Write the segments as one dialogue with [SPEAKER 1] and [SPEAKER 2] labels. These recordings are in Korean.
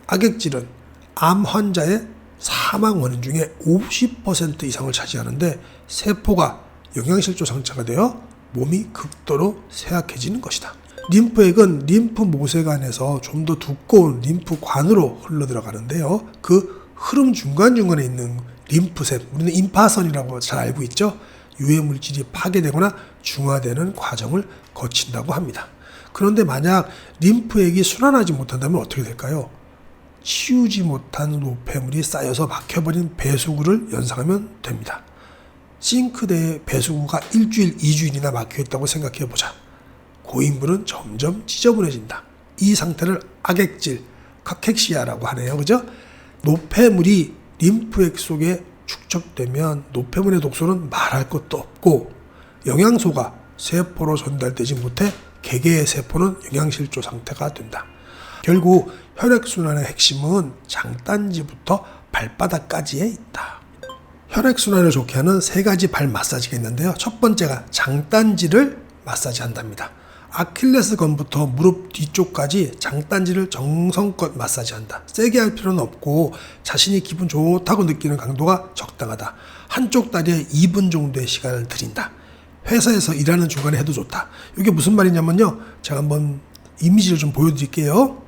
[SPEAKER 1] 악액질은 암 환자의 사망 원인 중에 50% 이상을 차지하는데 세포가 영양실조 상태가 되어 몸이 극도로 쇠약해지는 것이다. 림프액은 림프 모세관에서 좀 더 두꺼운 림프관으로 흘러들어가는데요. 그 흐름 중간중간에 있는 림프샘, 우리는 임파선이라고 잘 알고 있죠. 유해물질이 파괴되거나 중화되는 과정을 거친다고 합니다. 그런데 만약 림프액이 순환하지 못한다면 어떻게 될까요? 치우지 못한 노폐물이 쌓여서 막혀버린 배수구를 연상하면 됩니다. 싱크대에 배수구가 일주일, 2주일이나 막혀있다고 생각해보자. 고인물은 점점 지저분해진다. 이 상태를 악액질, 카캑시아라고 하네요. 그죠? 노폐물이 림프액 속에 축적되면 노폐물의 독소는 말할 것도 없고 영양소가 세포로 전달되지 못해 개개의 세포는 영양실조 상태가 된다. 결국 혈액순환의 핵심은 장단지부터 발바닥까지에 있다. 혈액순환을 좋게 하는 3가지 발 마사지가 있는데요. 첫 번째가 장단지를 마사지한답니다. 아킬레스건부터 무릎 뒤쪽까지 장단지를 정성껏 마사지한다. 세게 할 필요는 없고 자신이 기분 좋다고 느끼는 강도가 적당하다. 한쪽 다리에 2분 정도의 시간을 들인다. 회사에서 일하는 중간에 해도 좋다. 이게 무슨 말이냐면요. 제가 한번 이미지를 좀 보여드릴게요.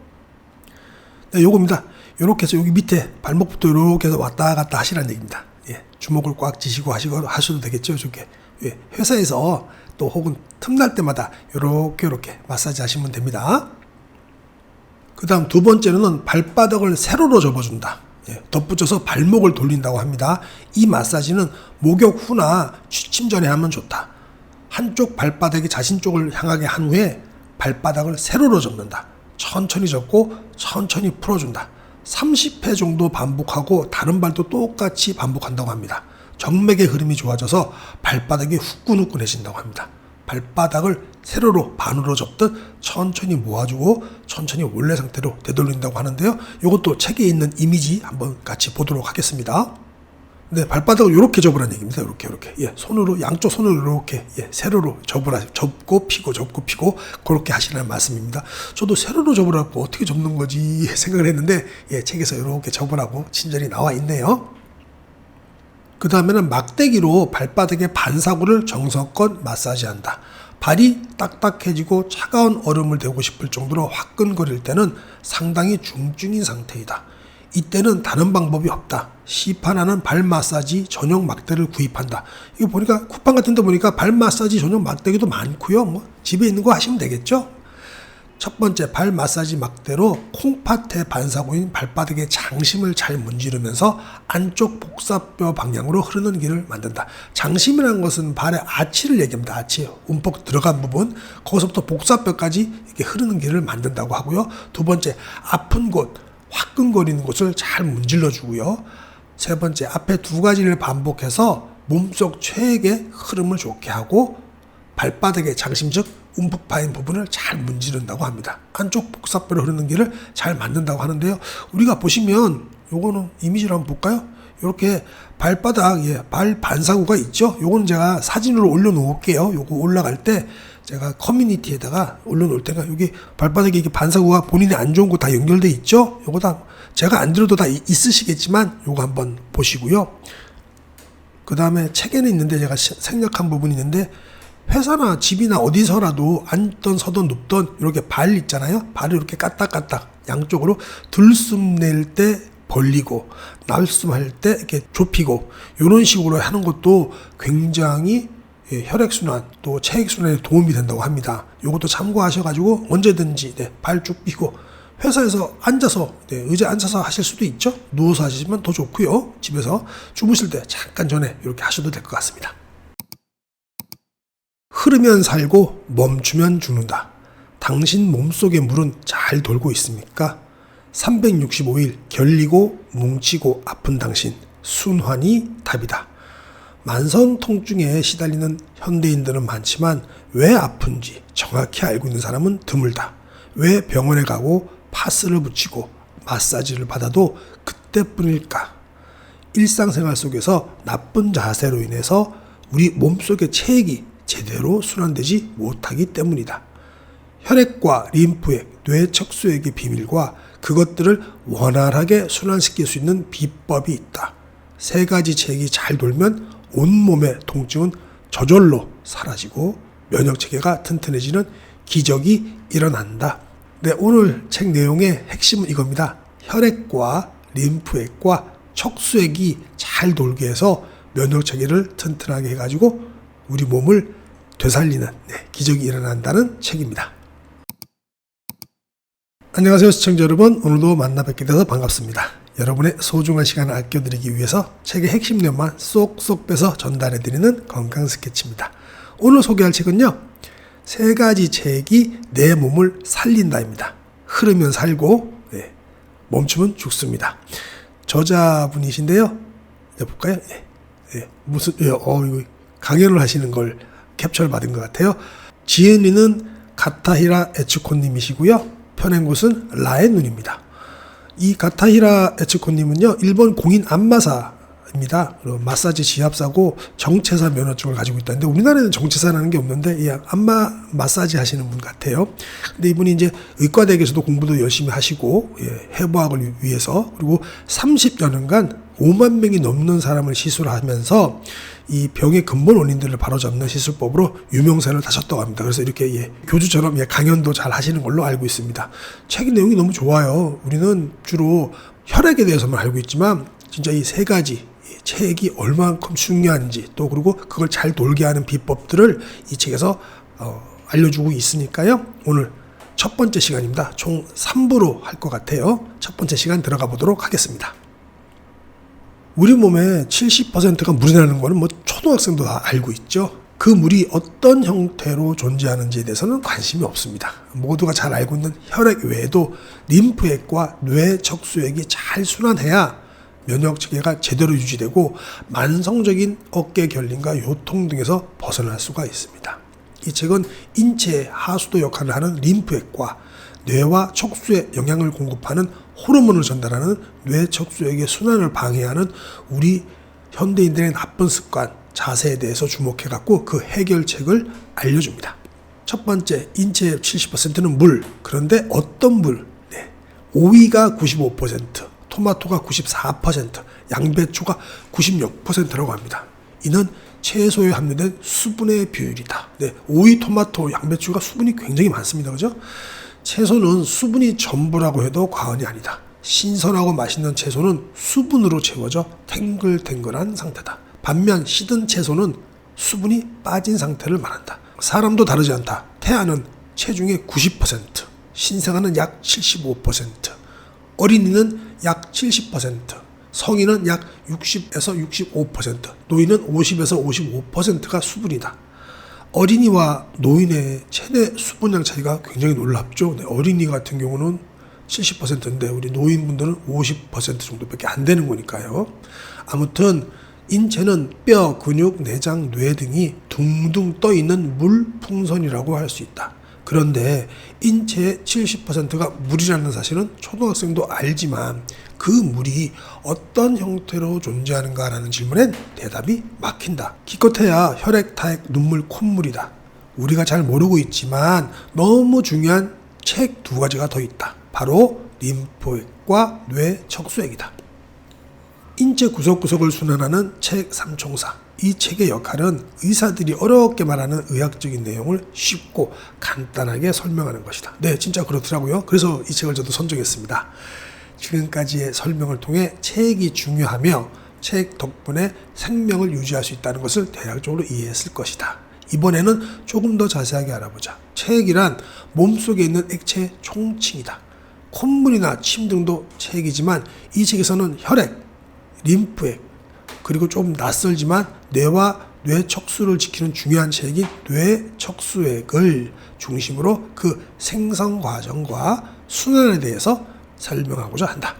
[SPEAKER 1] 네, 요겁니다. 요렇게 해서 여기 밑에 발목부터 요렇게 해서 왔다 갔다 하시라는 얘기입니다. 예, 주먹을 꽉 쥐시고 하셔도 되겠죠. 이렇게. 예, 회사에서 또 혹은 틈날 때마다 요렇게 마사지 하시면 됩니다. 그 다음 두 번째로는 발바닥을 세로로 접어준다. 예, 덧붙여서 발목을 돌린다고 합니다. 이 마사지는 목욕 후나 취침 전에 하면 좋다. 한쪽 발바닥이 자신 쪽을 향하게 한 후에 발바닥을 세로로 접는다. 천천히 접고 천천히 풀어준다. 30회 정도 반복하고 다른 발도 똑같이 반복한다고 합니다. 정맥의 흐름이 좋아져서 발바닥이 후끈후끈해진다고 합니다. 발바닥을 세로로 반으로 접듯 천천히 모아주고 천천히 원래 상태로 되돌린다고 하는데요. 이것도 책에 있는 이미지 한번 같이 보도록 하겠습니다. 네, 발바닥을 이렇게 접으라는 얘기입니다. 이렇게. 예, 손으로, 양쪽 손으로 이렇게, 예, 세로로 접고 피고, 그렇게 하시라는 말씀입니다. 저도 세로로 접으라고 어떻게 접는 거지 생각을 했는데, 예, 책에서 이렇게 접으라고 친절히 나와 있네요. 그 다음에는 막대기로 발바닥의 반사구를 정성껏 마사지한다. 발이 딱딱해지고 차가운 얼음을 대고 싶을 정도로 화끈거릴 때는 상당히 중증인 상태이다. 이때는 다른 방법이 없다. 시판하는 발 마사지 전용 막대를 구입한다. 이거 보니까 쿠팡 같은 데 보니까 발 마사지 전용 막대기도 많고요. 뭐 집에 있는 거 하시면 되겠죠. 첫 번째, 발 마사지 막대로 콩팥의 반사구인 발바닥의 장심을 잘 문지르면서 안쪽 복사뼈 방향으로 흐르는 길을 만든다. 장심이라는 것은 발의 아치를 얘기합니다. 아치, 움푹 들어간 부분, 거기서부터 복사뼈까지 이렇게 흐르는 길을 만든다고 하고요. 두 번째, 아픈 곳, 화끈거리는 곳을 잘 문질러 주고요. 세 번째, 앞에 2가지를 반복해서 몸속 체액의 흐름을 좋게 하고 발바닥의 장심, 즉 움푹 파인 부분을 잘 문지른다고 합니다. 안쪽 복사뼈로 흐르는 길을 잘 만든다고 하는데요. 우리가 보시면 요거는 이미지를 한번 볼까요? 이렇게 발바닥, 예, 발 반사구가 있죠. 요거는 제가 사진으로 올려놓을게요. 요거 올라갈 때 제가 커뮤니티에다가 올려놓을 때가 여기 발바닥에 이게 반사구가 본인이 안 좋은 거 다 연결돼 있죠. 요거 다 제가 안 들어도 다 있으시겠지만 요거 한번 보시고요. 그 다음에 책에는 있는데 제가 생략한 부분이 있는데 회사나 집이나 어디서라도 앉던 서던 눕던 이렇게 발 있잖아요. 발을 이렇게 까딱까딱 양쪽으로 들숨 낼 때 벌리고 날숨할 때 이렇게 좁히고 이런 식으로 하는 것도 굉장히 혈액순환 또 체액순환에 도움이 된다고 합니다. 이것도 참고하셔가지고 언제든지 발 쭉 펴고 회사에서 앉아서 의자에 앉아서 하실 수도 있죠. 누워서 하시면 더 좋고요. 집에서 주무실 때 잠깐 전에 이렇게 하셔도 될 것 같습니다. 흐르면 살고 멈추면 죽는다. 당신 몸속의 물은 잘 돌고 있습니까? 365일 결리고 뭉치고 아픈 당신, 순환이 답이다. 만성 통증에 시달리는 현대인들은 많지만 왜 아픈지 정확히 알고 있는 사람은 드물다. 왜 병원에 가고 파스를 붙이고 마사지를 받아도 그때뿐일까? 일상생활 속에서 나쁜 자세로 인해서 우리 몸속의 체액이 제대로 순환되지 못하기 때문이다. 혈액과 림프액, 뇌 척수액의 비밀과 그것들을 원활하게 순환시킬 수 있는 비법이 있다. 3가지 체액이 잘 돌면 온몸의 통증은 저절로 사라지고 면역체계가 튼튼해지는 기적이 일어난다. 네, 오늘 책 내용의 핵심은 이겁니다. 혈액과 림프액과 척수액이 잘 돌게 해서 면역체계를 튼튼하게 해가지고 우리 몸을 되살리는 기적이 일어난다는 책입니다. 안녕하세요 시청자 여러분, 오늘도 만나 뵙게 돼서 반갑습니다. 여러분의 소중한 시간을 아껴드리기 위해서 책의 핵심 내용만 쏙쏙 빼서 전달해드리는 건강 스케치입니다. 오늘 소개할 책은요, 3가지 체액이 내 몸을 살린다입니다. 흐르면 살고 멈추면 죽습니다. 저자분이신데요, 볼까요? 이거 강연을 하시는 걸 캡처를 받은 것 같아요. 지은이는 가타히라 에츠코님이시고요. 펴낸 곳은 라엔눈입니다. 이 가타히라 에츠코님은요, 일본 공인 안마사입니다. 마사지 지압사고 정체사 면허증을 가지고 있다는데, 우리나라에는 정체사라는 게 없는데 안마 마사지 하시는 분 같아요. 근데 이분이 이제 의과대학에서도 공부도 열심히 하시고 해부학을 위해서, 그리고 30여 년간 5만 명이 넘는 사람을 시술하면서 이 병의 근본 원인들을 바로잡는 시술법으로 유명세를 타셨다고 합니다. 그래서 이렇게 교주처럼 강연도 잘 하시는 걸로 알고 있습니다. 책 내용이 너무 좋아요. 우리는 주로 혈액에 대해서만 알고 있지만 진짜 이 3가지 체액이 얼만큼 중요한지, 또 그리고 그걸 잘 돌게 하는 비법들을 이 책에서 알려주고 있으니까요. 오늘 첫 번째 시간입니다. 총 3부로 할 것 같아요. 첫 번째 시간 들어가 보도록 하겠습니다. 우리 몸의 70%가 물이라는 거는 초등학생도 다 알고 있죠. 그 물이 어떤 형태로 존재하는지에 대해서는 관심이 없습니다. 모두가 잘 알고 있는 혈액 외에도 림프액과 뇌 척수액이 잘 순환해야 면역체계가 제대로 유지되고 만성적인 어깨 결림과 요통 등에서 벗어날 수가 있습니다. 이 책은 인체의 하수도 역할을 하는 림프액과 뇌와 척수에 영양을 공급하는 호르몬을 전달하는 뇌 척수액의 순환을 방해하는 우리 현대인들의 나쁜 습관, 자세에 대해서 주목해갖고 그 해결책을 알려줍니다. 첫 번째, 인체의 70%는 물. 그런데 어떤 물? 오이가 95%, 토마토가 94%, 양배추가 96%라고 합니다. 이는 채소에 함유된 수분의 비율이다. 오이, 토마토, 양배추가 수분이 굉장히 많습니다. 그죠? 채소는 수분이 전부라고 해도 과언이 아니다. 신선하고 맛있는 채소는 수분으로 채워져 탱글탱글한 상태다. 반면 시든 채소는 수분이 빠진 상태를 말한다. 사람도 다르지 않다. 태아는 체중의 90%, 신생아는 약 75%, 어린이는 약 70%, 성인은 약 60에서 65%, 노인은 50에서 55%가 수분이다. 어린이와 노인의 체내 수분량 차이가 굉장히 놀랍죠. 어린이 같은 경우는 70%인데 우리 노인분들은 50% 정도밖에 안 되는 거니까요. 아무튼 인체는 뼈, 근육, 내장, 뇌 등이 둥둥 떠 있는 물풍선이라고 할 수 있다. 그런데 인체의 70%가 물이라는 사실은 초등학생도 알지만 그 물이 어떤 형태로 존재하는가라는 질문엔 대답이 막힌다. 기껏해야 혈액, 타액, 눈물, 콧물이다. 우리가 잘 모르고 있지만 너무 중요한 체액 2가지가 더 있다. 바로 림프액과 뇌 척수액이다. 인체 구석구석을 순환하는 체액 삼총사. 이 책의 역할은 의사들이 어렵게 말하는 의학적인 내용을 쉽고 간단하게 설명하는 것이다. 네, 진짜 그렇더라고요. 그래서 이 책을 저도 선정했습니다. 지금까지의 설명을 통해 체액이 중요하며 체액 덕분에 생명을 유지할 수 있다는 것을 대략적으로 이해했을 것이다. 이번에는 조금 더 자세하게 알아보자. 체액이란 몸속에 있는 액체의 총칭이다. 콧물이나 침 등도 체액이지만 이 책에서는 혈액, 림프액, 그리고 좀 낯설지만 뇌와 뇌 척수를 지키는 중요한 체액인 뇌 척수액을 중심으로 그 생성 과정과 순환에 대해서 설명하고자 한다.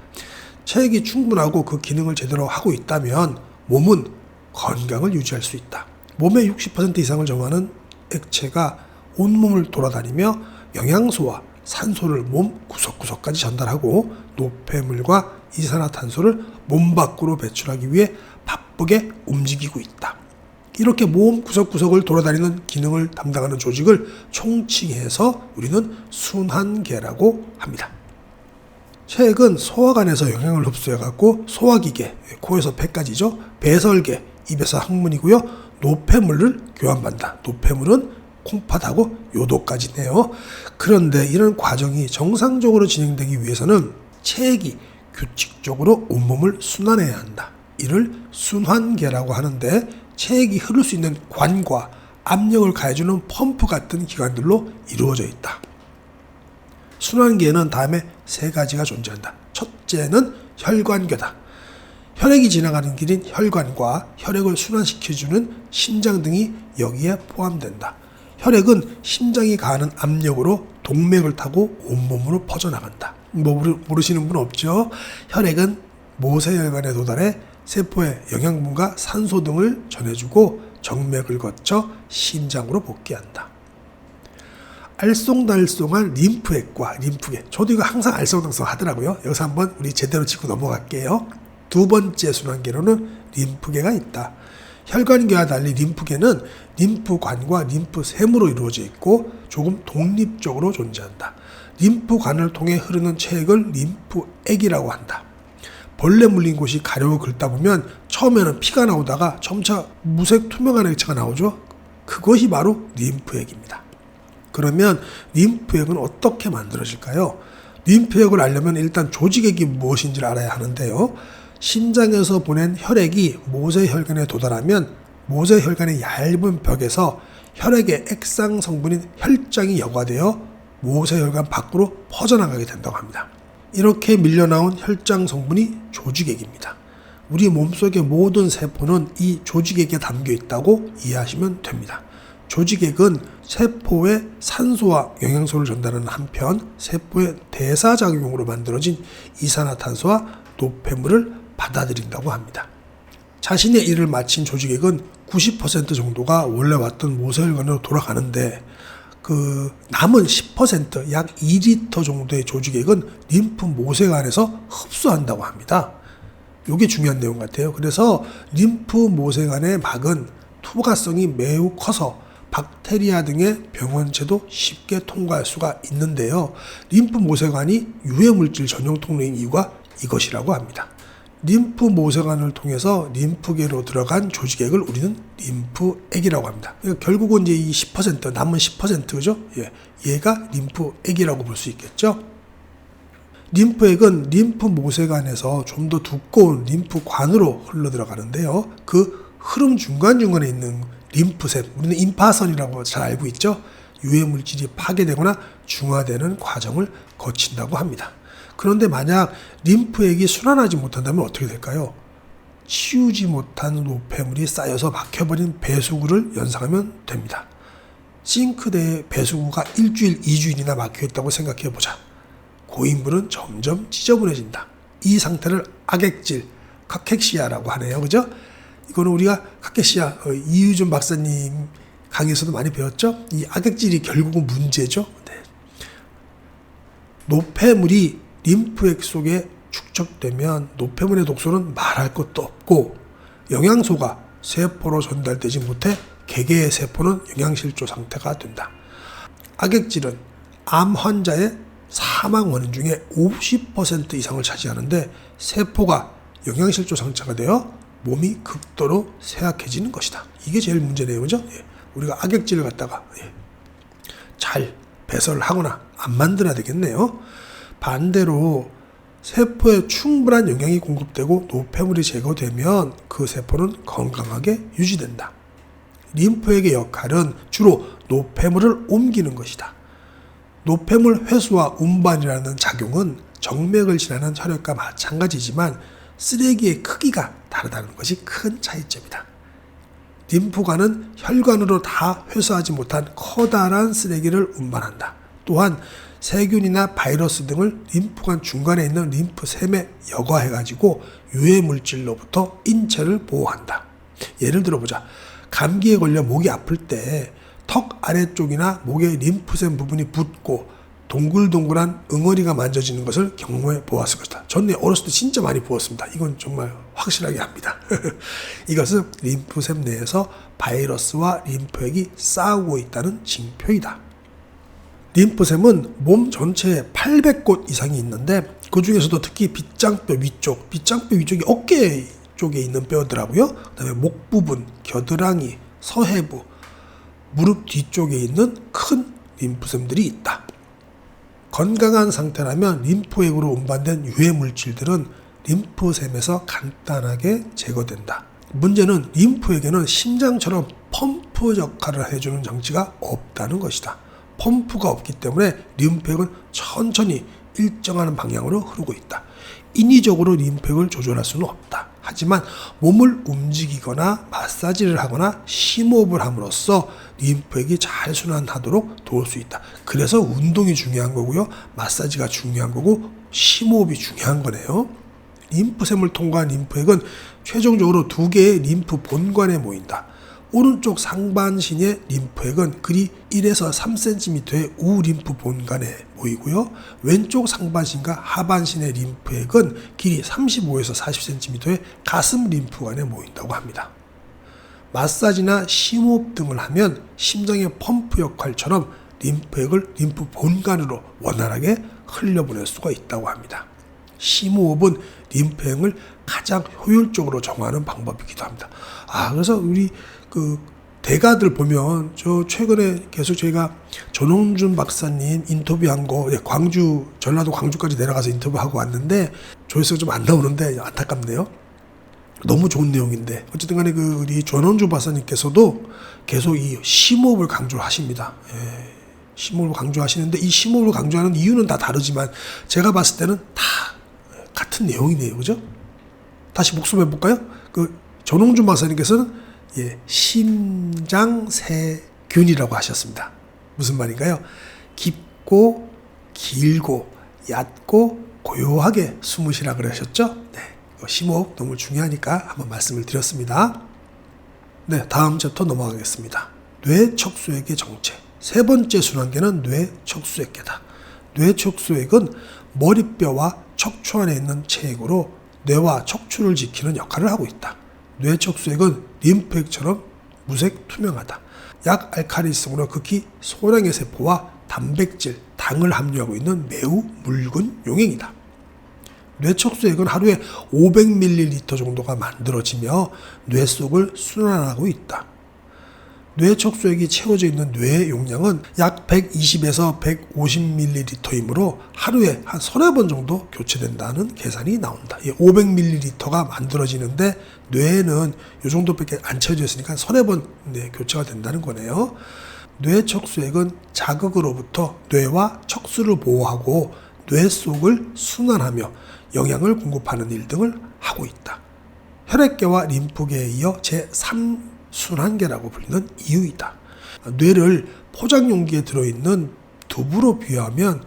[SPEAKER 1] 체액이 충분하고 그 기능을 제대로 하고 있다면 몸은 건강을 유지할 수 있다. 몸의 60% 이상을 정하는 액체가 온몸을 돌아다니며 영양소와 산소를 몸 구석구석까지 전달하고 노폐물과 이산화탄소를 몸 밖으로 배출하기 위해 바쁘게 움직이고 있다. 이렇게 몸 구석구석을 돌아다니는 기능을 담당하는 조직을 총칭해서 우리는 순환계라고 합니다. 체액은 소화관에서 영양을 흡수해갖고 소화기계, 코에서 폐까지죠. 배설계, 입에서 항문이고요. 노폐물을 교환받는다. 노폐물은 콩팥하고 요도까지네요. 그런데 이런 과정이 정상적으로 진행되기 위해서는 체액이 규칙적으로 온몸을 순환해야 한다. 이를 순환계라고 하는데 체액이 흐를 수 있는 관과 압력을 가해주는 펌프 같은 기관들로 이루어져 있다. 순환계에는 다음에 세 가지가 존재한다. 첫째는 혈관계다. 혈액이 지나가는 길인 혈관과 혈액을 순환시켜주는 심장 등이 여기에 포함된다. 혈액은 심장이 가하는 압력으로 동맥을 타고 온몸으로 퍼져나간다. 모르시는 분 없죠? 혈액은 모세혈관에 도달해 세포에 영양분과 산소 등을 전해주고 정맥을 거쳐 심장으로 복귀한다. 알쏭달쏭한 림프액과 림프계. 저도 이거 항상 알쏭달쏭 하더라고요. 여기서 한번 우리 제대로 짚고 넘어갈게요. 두 번째 순환계로는 림프계가 있다. 혈관계와 달리 림프계는 림프관과 림프샘으로 이루어져 있고 조금 독립적으로 존재한다. 림프관을 통해 흐르는 체액을 림프액이라고 한다. 벌레 물린 곳이 가려워 긁다 보면 처음에는 피가 나오다가 점차 무색 투명한 액체가 나오죠. 그것이 바로 림프액입니다. 그러면 림프액은 어떻게 만들어질까요? 림프액을 알려면 일단 조직액이 무엇인지를 알아야 하는데요. 심장에서 보낸 혈액이 모세혈관에 도달하면 모세혈관의 얇은 벽에서 혈액의 액상 성분인 혈장이 여과되어 모세혈관 밖으로 퍼져나가게 된다고 합니다. 이렇게 밀려나온 혈장 성분이 조직액입니다. 우리 몸속의 모든 세포는 이 조직액에 담겨 있다고 이해하시면 됩니다. 조직액은 세포에 산소와 영양소를 전달하는 한편 세포의 대사작용으로 만들어진 이산화탄소와 노폐물을 받아들인다고 합니다. 자신의 일을 마친 조직액은 90% 정도가 원래 왔던 모세혈관으로 돌아가는데 그 남은 10% 약 2리터 정도의 조직액은 림프 모세관에서 흡수한다고 합니다. 이게 중요한 내용 같아요. 그래서 림프 모세관의 막은 투과성이 매우 커서 박테리아 등의 병원체도 쉽게 통과할 수가 있는데요. 림프 모세관이 유해물질 전용 통로인 이유가 이것이라고 합니다. 림프 모세관을 통해서 림프계로 들어간 조직액을 우리는 림프액이라고 합니다. 결국은 이제 이 10% 남은 10%죠. 얘가 림프액이라고 볼 수 있겠죠. 림프액은 림프 모세관에서 좀 더 두꺼운 림프관으로 흘러 들어가는데요. 그 흐름 중간중간에 있는 림프샘, 우리는 임파선이라고 잘 알고 있죠. 유해물질이 파괴되거나 중화되는 과정을 거친다고 합니다. 그런데 만약 림프액이 순환하지 못한다면 어떻게 될까요? 치우지 못한 노폐물이 쌓여서 막혀버린 배수구를 연상하면 됩니다. 싱크대에 배수구가 일주일, 2주일이나 막혀있다고 생각해보자. 고인물은 점점 지저분해진다. 이 상태를 악액질, 카케시아라고 하네요. 그죠? 이거는 우리가 카케시아, 이유준 박사님 강의에서도 많이 배웠죠? 이 악액질이 결국은 문제죠. 네. 노폐물이 림프액 속에 축적되면 노폐물의 독소는 말할 것도 없고 영양소가 세포로 전달되지 못해 개개의 세포는 영양실조 상태가 된다. 악액질은 암 환자의 사망 원인 중에 50% 이상을 차지하는데 세포가 영양실조 상태가 되어 몸이 극도로 쇠약해지는 것이다. 이게 제일 문제네요. 그죠? 우리가 악액질을 갖다가 잘 배설을 하거나 안 만들어야 되겠네요. 반대로 세포에 충분한 영양이 공급되고 노폐물이 제거되면 그 세포는 건강하게 유지된다. 림프액의 역할은 주로 노폐물을 옮기는 것이다. 노폐물 회수와 운반이라는 작용은 정맥을 지나는 혈액과 마찬가지지만 쓰레기의 크기가 다르다는 것이 큰 차이점이다. 림프관은 혈관으로 다 회수하지 못한 커다란 쓰레기를 운반한다. 또한 세균이나 바이러스 등을 림프관 중간에 있는 림프샘에 여과해가지고 유해물질로부터 인체를 보호한다. 예를 들어보자. 감기에 걸려 목이 아플 때 턱 아래쪽이나 목의 림프샘 부분이 붓고 동글동글한 응어리가 만져지는 것을 경험해 보았을 것이다. 저는 어렸을 때 진짜 많이 보았습니다. 이건 정말 확실하게 합니다. 이것은 림프샘 내에서 바이러스와 림프액이 싸우고 있다는 징표이다. 림프샘은 몸 전체에 800곳 이상이 있는데 그 중에서도 특히 빗장뼈 위쪽이 어깨 쪽에 있는 뼈더라고요. 그다음에 목 부분, 겨드랑이, 서해부, 무릎 뒤쪽에 있는 큰 림프샘들이 있다. 건강한 상태라면 림프액으로 운반된 유해 물질들은 림프샘에서 간단하게 제거된다. 문제는 림프액에는 심장처럼 펌프 역할을 해주는 장치가 없다는 것이다. 펌프가 없기 때문에 림프액은 천천히 일정한 방향으로 흐르고 있다. 인위적으로 림프액을 조절할 수는 없다. 하지만 몸을 움직이거나 마사지를 하거나 심호흡을 함으로써 림프액이 잘 순환하도록 도울 수 있다. 그래서 운동이 중요한 거고요. 마사지가 중요한 거고 심호흡이 중요한 거네요. 림프샘을 통과한 림프액은 최종적으로 두 개의 림프 본관에 모인다. 오른쪽 상반신의 림프액은 길이 1에서 3cm의 우림프 본관에 모이고요. 왼쪽 상반신과 하반신의 림프액은 길이 35에서 40cm의 가슴 림프관에 모인다고 합니다. 마사지나 심호흡 등을 하면 심장의 펌프 역할처럼 림프액을 림프 본관으로 원활하게 흘려보낼 수가 있다고 합니다. 심호흡은 림프액을 가장 효율적으로 정화하는 방법이기도 합니다. 그래서 우리 대가들 보면 저 최근에 계속 저희가 전홍준 박사님 인터뷰한 거 전라도 광주까지 내려가서 인터뷰하고 왔는데 조회수가 좀 안 나오는데 안타깝네요. 너무 좋은 내용인데 어쨌든 간에 우리 전홍준 박사님께서도 계속 이 심호흡을 강조하십니다. 심호흡을 강조하시는데 이 심호흡을 강조하는 이유는 다 다르지만 제가 봤을 때는 다 같은 내용이네요. 그죠? 다시 복습해볼까요? 전홍준 박사님께서는 심장세균이라고 하셨습니다. 무슨 말인가요? 깊고 길고 얕고 고요하게 숨을 쉬라 그러셨죠? 네, 심호흡 너무 중요하니까 한번 말씀을 드렸습니다. 네, 다음 챕터 넘어가겠습니다. 뇌척수액의 정체. 세 번째 순환계는 뇌척수액계다. 뇌척수액은 머리뼈와 척추 안에 있는 체액으로 뇌와 척추를 지키는 역할을 하고 있다. 뇌척수액은 림프액처럼 무색 투명하다. 약알칼리성으로 극히 소량의 세포와 단백질, 당을 함유하고 있는 매우 묽은 용액이다. 뇌척수액은 하루에 500ml 정도가 만들어지며 뇌 속을 순환하고 있다. 뇌척수액이 채워져 있는 뇌의 용량은 약 120에서 150ml이므로 하루에 한 30번 정도 교체된다는 계산이 나온다. 500ml가 만들어지는데 뇌에는 이 정도밖에 안 채워져 있으니까 30번 교체가 된다는 거네요. 뇌척수액은 자극으로부터 뇌와 척수를 보호하고 뇌 속을 순환하며 영양을 공급하는 일 등을 하고 있다. 혈액계와 림프계에 이어 제3순환계라고 불리는 이유이다. 뇌를 포장용기에 들어있는 두부로 비유하면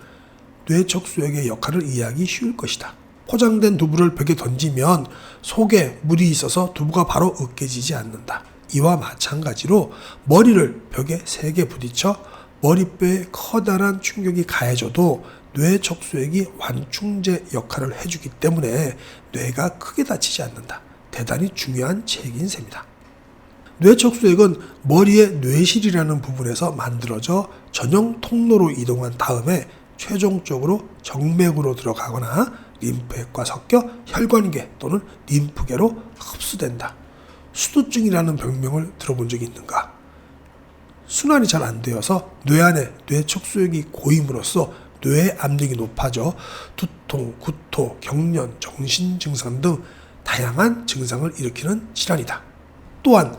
[SPEAKER 1] 뇌척수액의 역할을 이해하기 쉬울 것이다. 포장된 두부를 벽에 던지면 속에 물이 있어서 두부가 바로 으깨지지 않는다. 이와 마찬가지로 머리를 벽에 세게 부딪혀 머리뼈에 커다란 충격이 가해져도 뇌척수액이 완충제 역할을 해주기 때문에 뇌가 크게 다치지 않는다. 대단히 중요한 체액인 셈이다. 뇌척수액은 머리의 뇌실이라는 부분에서 만들어져 전용 통로로 이동한 다음에 최종적으로 정맥으로 들어가거나 림프액과 섞여 혈관계 또는 림프계로 흡수된다. 수두증이라는 병명을 들어본 적이 있는가? 순환이 잘 안 되어서 뇌 안에 뇌척수액이 고임으로써 뇌의 압력이 높아져 두통, 구토, 경련, 정신증상 등 다양한 증상을 일으키는 질환이다. 또한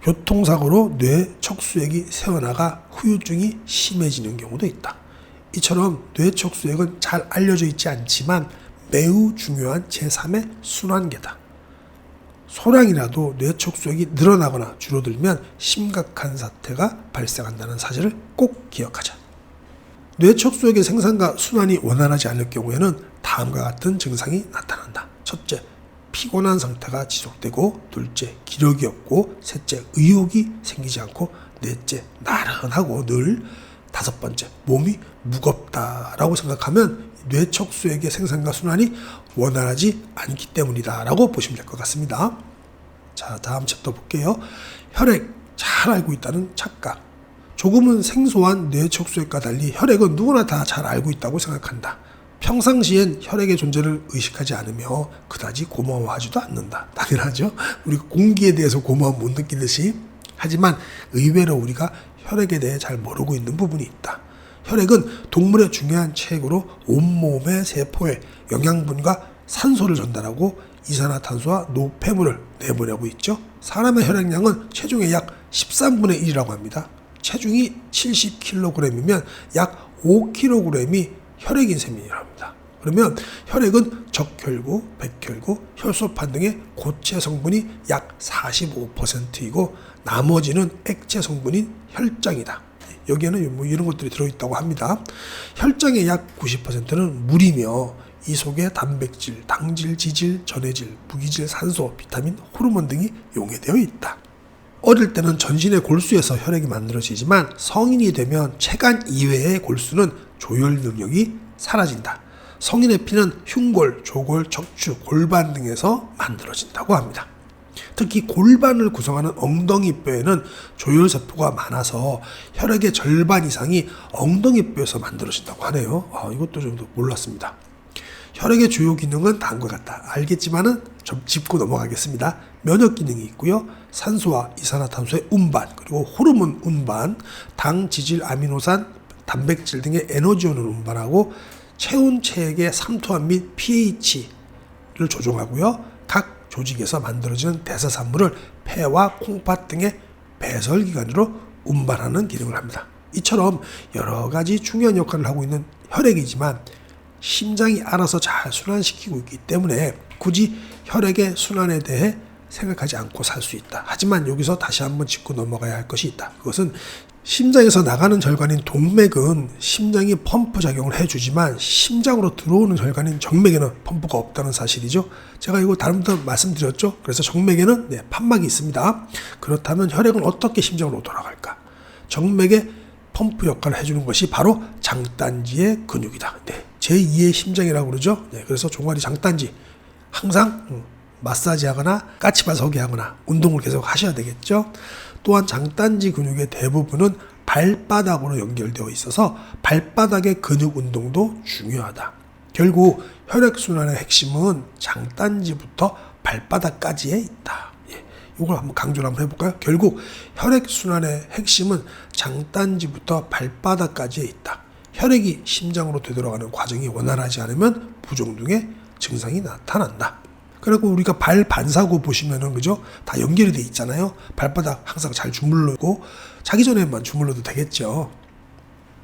[SPEAKER 1] 교통사고로 뇌척수액이 새어나가 후유증이 심해지는 경우도 있다. 이처럼 뇌척수액은 잘 알려져 있지 않지만 매우 중요한 제3의 순환계다. 소량이라도 뇌척수액이 늘어나거나 줄어들면 심각한 사태가 발생한다는 사실을 꼭 기억하자. 뇌척수액의 생산과 순환이 원활하지 않을 경우에는 다음과 같은 증상이 나타난다. 첫째, 피곤한 상태가 지속되고, 둘째, 기력이 없고, 셋째, 의욕이 생기지 않고, 넷째, 나른하고 늘, 다섯 번째, 몸이 무겁다라고 생각하면 뇌척수액의 생산과 순환이 원활하지 않기 때문이다라고 보시면 될 것 같습니다. 자, 다음 챕터 볼게요. 혈액, 잘 알고 있다는 착각. 조금은 생소한 뇌척수액과 달리 혈액은 누구나 다 잘 알고 있다고 생각한다. 평상시엔 혈액의 존재를 의식하지 않으며 그다지 고마워하지도 않는다. 당연하죠. 우리가 공기에 대해서 고마움 못 느끼듯이. 하지만 의외로 우리가 혈액에 대해 잘 모르고 있는 부분이 있다. 혈액은 동물의 중요한 체액으로 온몸의 세포에 영양분과 산소를 전달하고 이산화탄소와 노폐물을 내보내고 있죠. 사람의 혈액량은 체중의 약 13분의 1이라고 합니다. 체중이 70kg이면 약 5kg이 혈액인 셈이라고 합니다. 그러면 혈액은 적혈구, 백혈구, 혈소판 등의 고체 성분이 약 45%이고 나머지는 액체 성분인 혈장이다. 여기에는 뭐 이런 것들이 들어있다고 합니다. 혈장의 약 90%는 물이며 이 속에 단백질, 당질, 지질, 전해질, 무기질, 산소, 비타민, 호르몬 등이 용해되어 있다. 어릴 때는 전신의 골수에서 혈액이 만들어지지만 성인이 되면 체간 이외의 골수는 조혈 능력이 사라진다. 성인의 피는 흉골, 조골, 척추, 골반 등에서 만들어진다고 합니다. 특히 골반을 구성하는 엉덩이뼈에는 조혈세포가 많아서 혈액의 절반 이상이 엉덩이뼈에서 만들어진다고 하네요. 이것도 좀 몰랐습니다. 혈액의 주요 기능은 다음과 같다. 알겠지만은 좀 짚고 넘어가겠습니다. 면역 기능이 있고요. 산소와 이산화탄소의 운반, 그리고 호르몬 운반, 당, 지질, 아미노산, 단백질 등의 에너지원을 운반하고 체온, 체액의 삼투압 및 pH를 조종하고요. 각 조직에서 만들어지는 대사산물을 폐와 콩팥 등의 배설기관으로 운반하는 기능을 합니다. 이처럼 여러 가지 중요한 역할을 하고 있는 혈액이지만 심장이 알아서 잘 순환시키고 있기 때문에 굳이 혈액의 순환에 대해 생각하지 않고 살 수 있다. 하지만 여기서 다시 한번 짚고 넘어가야 할 것이 있다. 그것은 심장에서 나가는 혈관인 동맥은 심장이 펌프 작용을 해주지만 심장으로 들어오는 혈관인 정맥에는 펌프가 없다는 사실이죠. 제가 이거 다른부터 말씀드렸죠. 그래서 정맥에는 판막이 있습니다. 그렇다면 혈액은 어떻게 심장으로 돌아갈까? 정맥의 펌프 역할을 해주는 것이 바로 장단지의 근육이다. 제2의 심장이라고 그러죠. 그래서 종아리 장단지 항상 마사지하거나 까치발서기 하거나 운동을 계속 하셔야 되겠죠. 또한 장단지 근육의 대부분은 발바닥으로 연결되어 있어서 발바닥의 근육 운동도 중요하다. 결국 혈액순환의 핵심은 장단지부터 발바닥까지에 있다. 이걸 한번 강조를 한번 해볼까요? 결국 혈액순환의 핵심은 장단지부터 발바닥까지에 있다. 혈액이 심장으로 되돌아가는 과정이 원활하지 않으면 부종등의 증상이 나타난다. 그리고 우리가 발 반사구 보시면은 그죠? 다 연결이 돼 있잖아요. 발바닥 항상 잘 주물르고 자기 전에만 주물러도 되겠죠.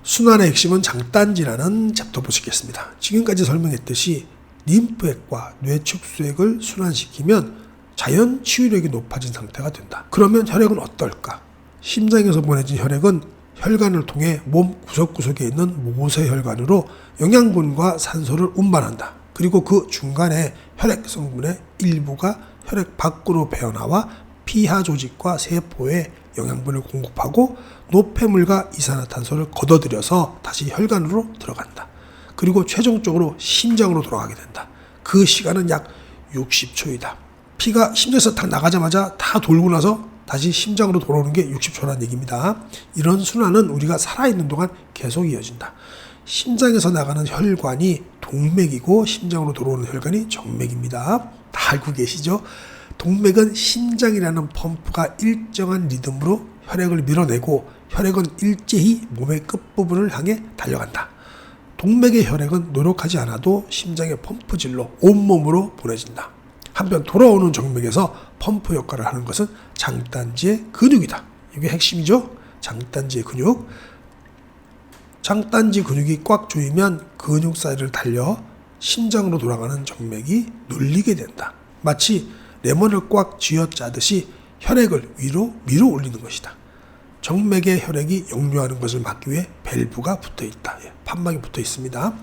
[SPEAKER 1] 순환의 핵심은 장단지라는 챕터 보시겠습니다. 지금까지 설명했듯이 림프액과 뇌축수액을 순환시키면 자연 치유력이 높아진 상태가 된다. 그러면 혈액은 어떨까? 심장에서 보내진 혈액은 혈관을 통해 몸 구석구석에 있는 모세혈관으로 영양분과 산소를 운반한다. 그리고 그 중간에 혈액 성분의 일부가 혈액 밖으로 배어나와 피하 조직과 세포에 영양분을 공급하고 노폐물과 이산화탄소를 걷어들여서 다시 혈관으로 들어간다. 그리고 최종적으로 심장으로 돌아가게 된다. 그 시간은 약 60초이다. 피가 심장에서 딱 나가자마자 다 돌고 나서 다시 심장으로 돌아오는 게 60초라는 얘기입니다. 이런 순환은 우리가 살아있는 동안 계속 이어진다. 심장에서 나가는 혈관이 동맥이고 심장으로 들어오는 혈관이 정맥입니다. 다 알고 계시죠? 동맥은 심장이라는 펌프가 일정한 리듬으로 혈액을 밀어내고 혈액은 일제히 몸의 끝부분을 향해 달려간다. 동맥의 혈액은 노력하지 않아도 심장의 펌프질로 온몸으로 보내진다. 한편 돌아오는 정맥에서 펌프 역할을 하는 것은 장단지의 근육이다. 이게 핵심이죠? 장단지의 근육. 장단지 근육이 꽉 조이면 근육 사이를 달려 심장으로 돌아가는 정맥이 눌리게 된다. 마치 레몬을 꽉 쥐어짜듯이 혈액을 위로 밀어 올리는 것이다. 정맥에 혈액이 역류하는 것을 막기 위해 밸브가 붙어 있다. 판막이 붙어 있습니다.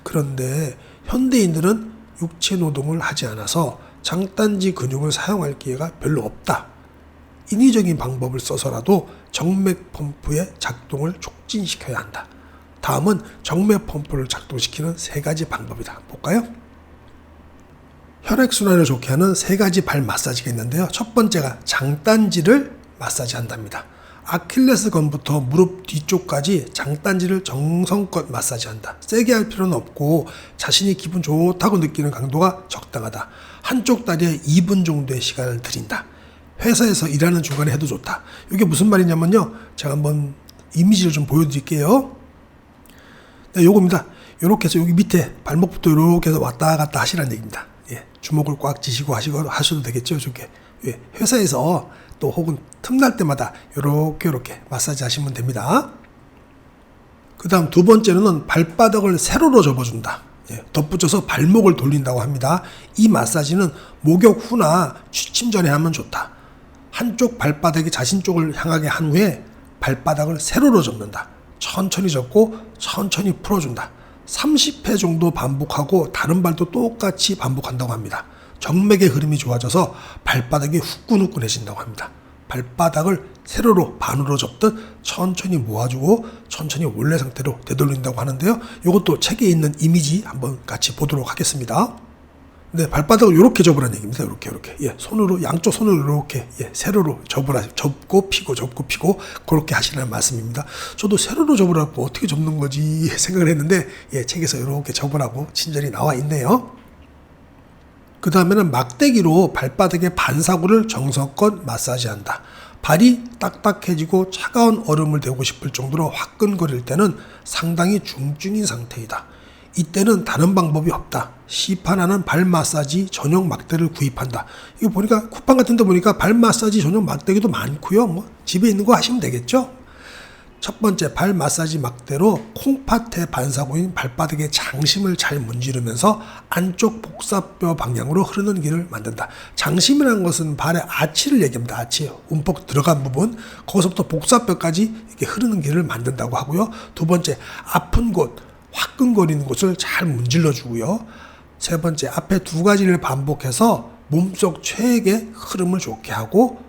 [SPEAKER 1] 그런데 현대인들은 육체 노동을 하지 않아서 장단지 근육을 사용할 기회가 별로 없다. 인위적인 방법을 써서라도 정맥 펌프의 작동을 촉진시켜야 한다. 다음은 정맥 펌프를 작동시키는 3가지 방법이다. 볼까요? 혈액순환을 좋게 하는 3가지 발 마사지가 있는데요. 첫 번째가 장단지를 마사지한답니다. 아킬레스건부터 무릎 뒤쪽까지 장단지를 정성껏 마사지한다. 세게 할 필요는 없고 자신이 기분 좋다고 느끼는 강도가 적당하다. 한쪽 다리에 2분 정도의 시간을 들인다. 회사에서 일하는 중간에 해도 좋다. 이게 무슨 말이냐면요. 제가 한번 이미지를 좀 보여드릴게요. 네, 요겁니다. 요렇게 해서 여기 밑에 발목부터 요렇게 해서 왔다 갔다 하시라는 얘기입니다. 예, 주먹을 꽉 쥐시고 하셔도 되겠죠. 저게. 예, 회사에서 또 혹은 틈날 때마다 요렇게 마사지 하시면 됩니다. 그 다음 두 번째로는 발바닥을 세로로 접어준다. 예, 덧붙여서 발목을 돌린다고 합니다. 이 마사지는 목욕 후나 취침 전에 하면 좋다. 한쪽 발바닥이 자신 쪽을 향하게 한 후에 발바닥을 세로로 접는다. 천천히 접고 천천히 풀어준다. 30회 정도 반복하고 다른 발도 똑같이 반복한다고 합니다. 정맥의 흐름이 좋아져서 발바닥이 후끈후끈해진다고 합니다. 발바닥을 세로로 반으로 접듯 천천히 모아주고 천천히 원래 상태로 되돌린다고 하는데요. 이것도 책에 있는 이미지 한번 같이 보도록 하겠습니다. 네, 발바닥을 이렇게 접으라는 얘기입니다. 이렇게. 예, 손으로, 양쪽 손으로 이렇게, 예, 세로로 접고 피고, 그렇게 하시라는 말씀입니다. 저도 세로로 접으라고 어떻게 접는 거지 생각을 했는데, 예, 책에서 이렇게 접으라고 친절히 나와 있네요. 그 다음에는 막대기로 발바닥의 반사구를 정성껏 마사지한다. 발이 딱딱해지고 차가운 얼음을 대고 싶을 정도로 화끈거릴 때는 상당히 중증인 상태이다. 이때는 다른 방법이 없다. 시판하는 발 마사지 전용 막대를 구입한다. 이거 보니까 쿠팡 같은 데 보니까 발 마사지 전용 막대기도 많고요. 뭐 집에 있는 거 하시면 되겠죠. 첫 번째, 발 마사지 막대로 콩팥의 반사구인 발바닥의 장심을 잘 문지르면서 안쪽 복사뼈 방향으로 흐르는 길을 만든다. 장심이라는 것은 발의 아치를 얘기합니다. 아치, 움푹 들어간 부분, 거기서부터 복사뼈까지 이렇게 흐르는 길을 만든다고 하고요. 두 번째, 아픈 곳, 화끈거리는 곳을 잘 문질러 주고요. 세 번째, 앞에 두 가지를 반복해서 몸속 체액의 흐름을 좋게 하고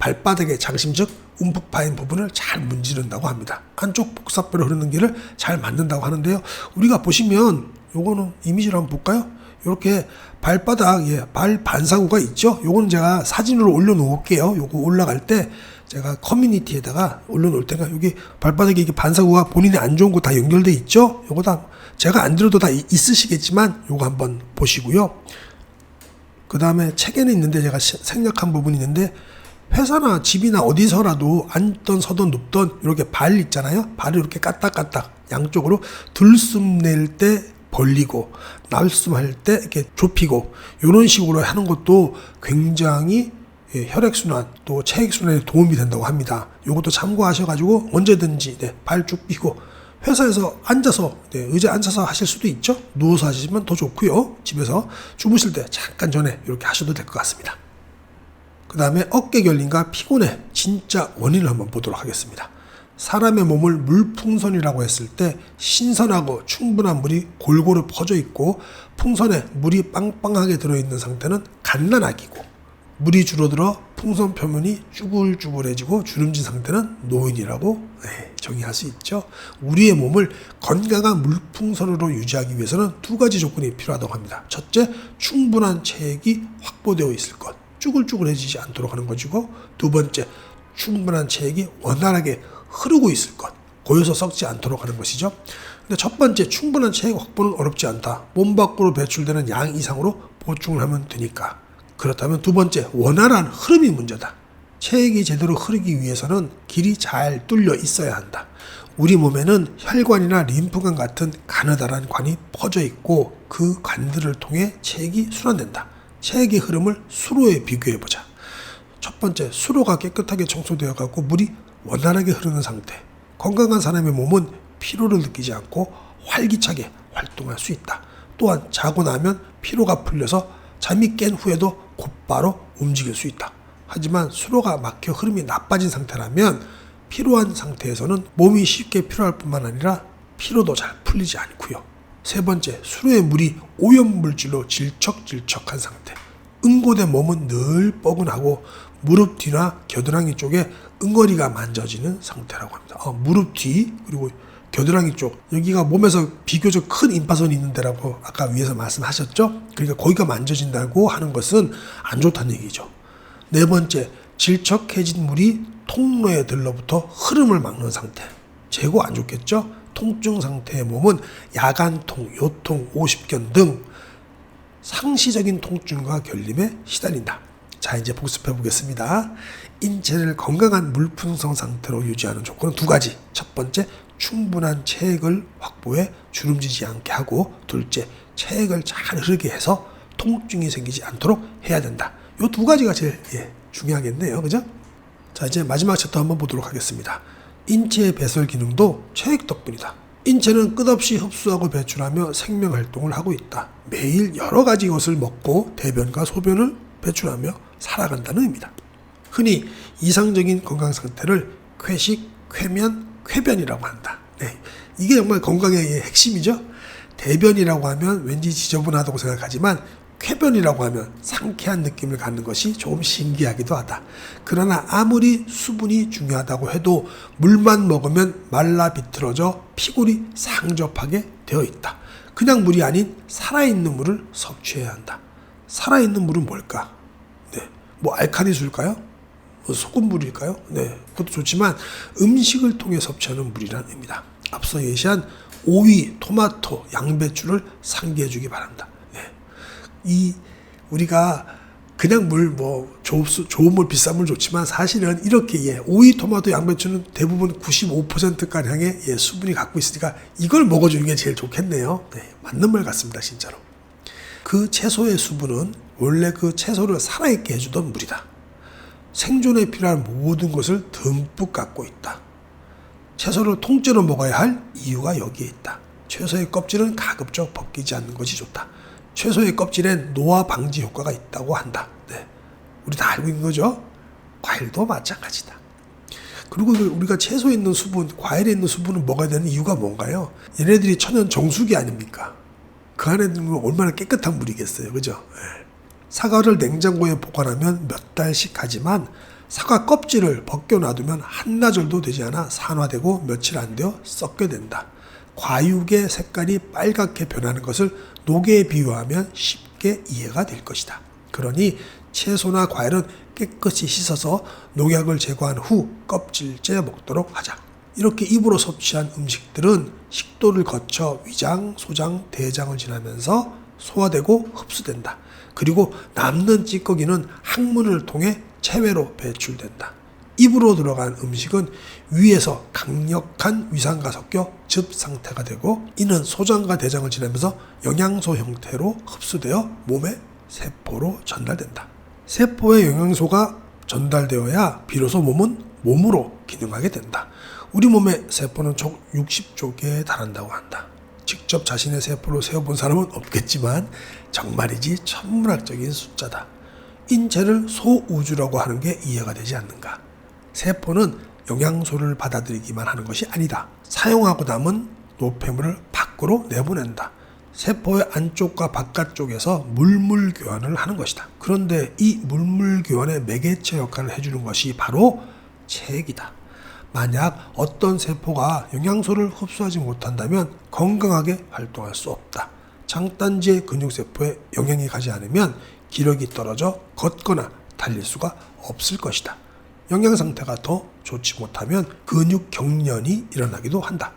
[SPEAKER 1] 발바닥의 장심 즉 움푹 파인 부분을 잘 문지른다고 합니다. 안쪽 복사뼈로 흐르는 길을 잘 만든다고 하는데요. 우리가 보시면 요거는 이미지로 한번 볼까요? 이렇게 발바닥, 예, 발 반사구가 있죠. 요거는 제가 사진으로 올려놓을게요. 요거 올라갈 때 제가 커뮤니티에다가 올려놓을 때가 여기 발바닥에 이게 반사구가 본인이 안 좋은 거 다 연결돼 있죠. 요거 다 제가 안 들어도 다 있으시겠지만 요거 한번 보시고요. 그 다음에 책에는 있는데 제가 생략한 부분이 있는데 회사나 집이나 어디서라도 앉던 서던 눕던 이렇게 발 있잖아요. 발을 이렇게 까딱까딱 양쪽으로 들숨 낼 때 벌리고 날숨할 때 이렇게 좁히고 이런 식으로 하는 것도 굉장히 혈액순환 또 체액순환에 도움이 된다고 합니다. 이것도 참고하셔가지고 언제든지 발 쭉 펴고 회사에서 앉아서 의자에 앉아서 하실 수도 있죠. 누워서 하시면 더 좋고요. 집에서 주무실 때 잠깐 전에 이렇게 하셔도 될 것 같습니다. 그 다음에 어깨 결림과 피곤의 진짜 원인을 한번 보도록 하겠습니다. 사람의 몸을 물풍선이라고 했을 때 신선하고 충분한 물이 골고루 퍼져 있고 풍선에 물이 빵빵하게 들어있는 상태는 갓난아기고 물이 줄어들어 풍선 표면이 쭈글쭈글해지고 주름진 상태는 노인이라고 정의할 수 있죠. 우리의 몸을 건강한 물풍선으로 유지하기 위해서는 두 가지 조건이 필요하다고 합니다. 첫째, 충분한 체액이 확보되어 있을 것. 쭈글쭈글해지지 않도록 하는 것이고 두 번째, 충분한 체액이 원활하게 흐르고 있을 것, 고여서 썩지 않도록 하는 것이죠. 근데 첫 번째, 충분한 체액 확보는 어렵지 않다. 몸 밖으로 배출되는 양 이상으로 보충을 하면 되니까. 그렇다면 두 번째, 원활한 흐름이 문제다. 체액이 제대로 흐르기 위해서는 길이 잘 뚫려 있어야 한다. 우리 몸에는 혈관이나 림프관 같은 가느다란 관이 퍼져 있고 그 관들을 통해 체액이 순환된다. 체액의 흐름을 수로에 비교해보자. 첫 번째, 수로가 깨끗하게 청소되어 갖고 물이 원활하게 흐르는 상태. 건강한 사람의 몸은 피로를 느끼지 않고 활기차게 활동할 수 있다. 또한 자고 나면 피로가 풀려서 잠이 깬 후에도 곧바로 움직일 수 있다. 하지만 수로가 막혀 흐름이 나빠진 상태라면 피로한 상태에서는 몸이 쉽게 피로할 뿐만 아니라 피로도 잘 풀리지 않고요. 세 번째, 수로의 물이 오염물질로 질척질척한 상태. 응고된 몸은 늘 뻐근하고 무릎 뒤나 겨드랑이 쪽에 응어리가 만져지는 상태라고 합니다. 무릎 뒤 그리고 겨드랑이 쪽, 여기가 몸에서 비교적 큰 임파선이 있는 데라고 아까 위에서 말씀하셨죠. 그러니까 거기가 만져진다고 하는 것은 안 좋다는 얘기죠. 네 번째, 질척해진 물이 통로에 들러붙어 흐름을 막는 상태. 재고 안 좋겠죠? 통증 상태의 몸은 야간통, 요통, 오십견 등 상시적인 통증과 결림에 시달린다. 자, 이제 복습해 보겠습니다. 인체를 건강한 물풍성 상태로 유지하는 조건은 두 가지. 첫 번째, 충분한 체액을 확보해 주름지지 않게 하고, 둘째, 체액을 잘 흐르게 해서 통증이 생기지 않도록 해야 된다. 이 두 가지가 제일 중요하겠네요. 그죠? 자, 이제 마지막 챕터 한번 보도록 하겠습니다. 인체의 배설 기능도 체액 덕분이다. 인체는 끝없이 흡수하고 배출하며 생명활동을 하고 있다. 매일 여러 가지 것을 먹고 대변과 소변을 배출하며 살아간다는 의미다. 흔히 이상적인 건강 상태를 쾌식, 쾌면, 쾌변이라고 한다. 네, 이게 정말 건강의 핵심이죠. 대변이라고 하면 왠지 지저분하다고 생각하지만 쾌변이라고 하면 상쾌한 느낌을 갖는 것이 조금 신기하기도 하다. 그러나 아무리 수분이 중요하다고 해도 물만 먹으면 말라 비틀어져 피골이 상접하게 되어 있다. 그냥 물이 아닌 살아있는 물을 섭취해야 한다. 살아있는 물은 뭘까? 네, 뭐 알칼리수일까요? 뭐 소금물일까요? 네, 그것도 좋지만 음식을 통해 섭취하는 물이란 의미다. 앞서 예시한 오이, 토마토, 양배추를 상기해 주기 바란다. 우리가 그냥 물 좋은 물 비싼 물 좋지만 사실은 이렇게 오이, 토마토, 양배추는 대부분 95%가량의 수분이 갖고 있으니까 이걸 먹어주는 게 제일 좋겠네요. 네, 맞는 말 같습니다. 진짜로. 그 채소의 수분은 원래 그 채소를 살아있게 해주던 물이다. 생존에 필요한 모든 것을 듬뿍 갖고 있다. 채소를 통째로 먹어야 할 이유가 여기에 있다. 채소의 껍질은 가급적 벗기지 않는 것이 좋다. 채소의 껍질엔 노화 방지 효과가 있다고 한다. 네, 우리 다 알고 있는 거죠? 과일도 마찬가지다. 그리고 우리가 채소에 있는 수분, 과일에 있는 수분을 먹어야 되는 이유가 뭔가요? 얘네들이 천연 정수기 아닙니까? 그 안에 있는 건 얼마나 깨끗한 물이겠어요. 그죠? 네. 사과를 냉장고에 보관하면 몇 달씩 가지만 사과 껍질을 벗겨놔두면 한나절도 되지 않아 산화되고 며칠 안 되어 썩게 된다. 과육의 색깔이 빨갛게 변하는 것을 녹에 비유하면 쉽게 이해가 될 것이다. 그러니 채소나 과일은 깨끗이 씻어서 농약을 제거한 후 껍질째 먹도록 하자. 이렇게 입으로 섭취한 음식들은 식도를 거쳐 위장, 소장, 대장을 지나면서 소화되고 흡수된다. 그리고 남는 찌꺼기는 항문을 통해 체외로 배출된다. 입으로 들어간 음식은 위에서 강력한 위산과 섞여 즙 상태가 되고, 이는 소장과 대장을 지나면서 영양소 형태로 흡수되어 몸의 세포로 전달된다. 세포에 영양소가 전달되어야 비로소 몸은 몸으로 기능하게 된다. 우리 몸의 세포는 총 60조 개에 달한다고 한다. 직접 자신의 세포를 세어본 사람은 없겠지만 정말이지 천문학적인 숫자다. 인체를 소우주라고 하는 게 이해가 되지 않는가? 세포는 영양소를 받아들이기만 하는 것이 아니다. 사용하고 남은 노폐물을 밖으로 내보낸다. 세포의 안쪽과 바깥쪽에서 물물 교환을 하는 것이다. 그런데 이 물물 교환의 매개체 역할을 해주는 것이 바로 체액이다. 만약 어떤 세포가 영양소를 흡수하지 못한다면 건강하게 활동할 수 없다. 장단지의 근육세포에 영양이 가지 않으면 기력이 떨어져 걷거나 달릴 수가 없을 것이다. 영양 상태가 더 좋지 못하면 근육 경련이 일어나기도 한다.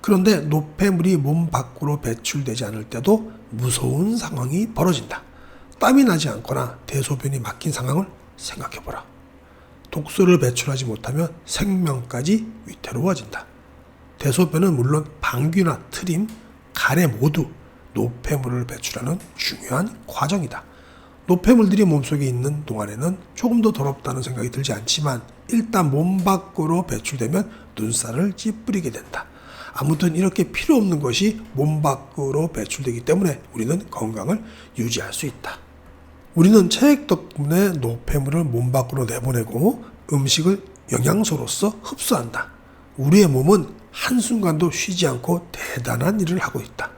[SPEAKER 1] 그런데 노폐물이 몸 밖으로 배출되지 않을 때도 무서운 상황이 벌어진다. 땀이 나지 않거나 대소변이 막힌 상황을 생각해보라. 독소를 배출하지 못하면 생명까지 위태로워진다. 대소변은 물론 방귀나 트림, 가래 모두 노폐물을 배출하는 중요한 과정이다. 노폐물들이 몸속에 있는 동안에는 조금 더 더럽다는 생각이 들지 않지만 일단 몸 밖으로 배출되면 눈살을 찌푸리게 된다. 아무튼 이렇게 필요 없는 것이 몸 밖으로 배출되기 때문에 우리는 건강을 유지할 수 있다. 우리는 체액 덕분에 노폐물을 몸 밖으로 내보내고 음식을 영양소로서 흡수한다. 우리의 몸은 한순간도 쉬지 않고 대단한 일을 하고 있다.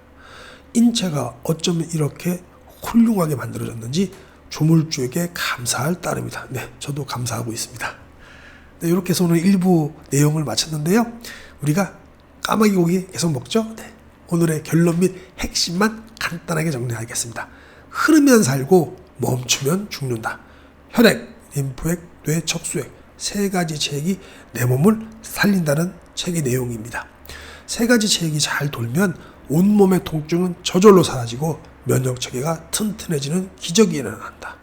[SPEAKER 1] 인체가 어쩌면 이렇게 훌륭하게 만들어졌는지 조물주에게 감사할 따름이다. 네, 저도 감사하고 있습니다. 네, 이렇게 해서 오늘 일부 내용을 마쳤는데요. 우리가 까마귀 고기 계속 먹죠? 네, 오늘의 결론 및 핵심만 간단하게 정리하겠습니다. 흐르면 살고 멈추면 죽는다. 혈액, 림프액, 뇌 척수액 세 가지 체액이 내 몸을 살린다는 책의 내용입니다. 세 가지 체액이 잘 돌면 온몸의 통증은 저절로 사라지고 면역 체계가 튼튼해지는 기적이 일어난다.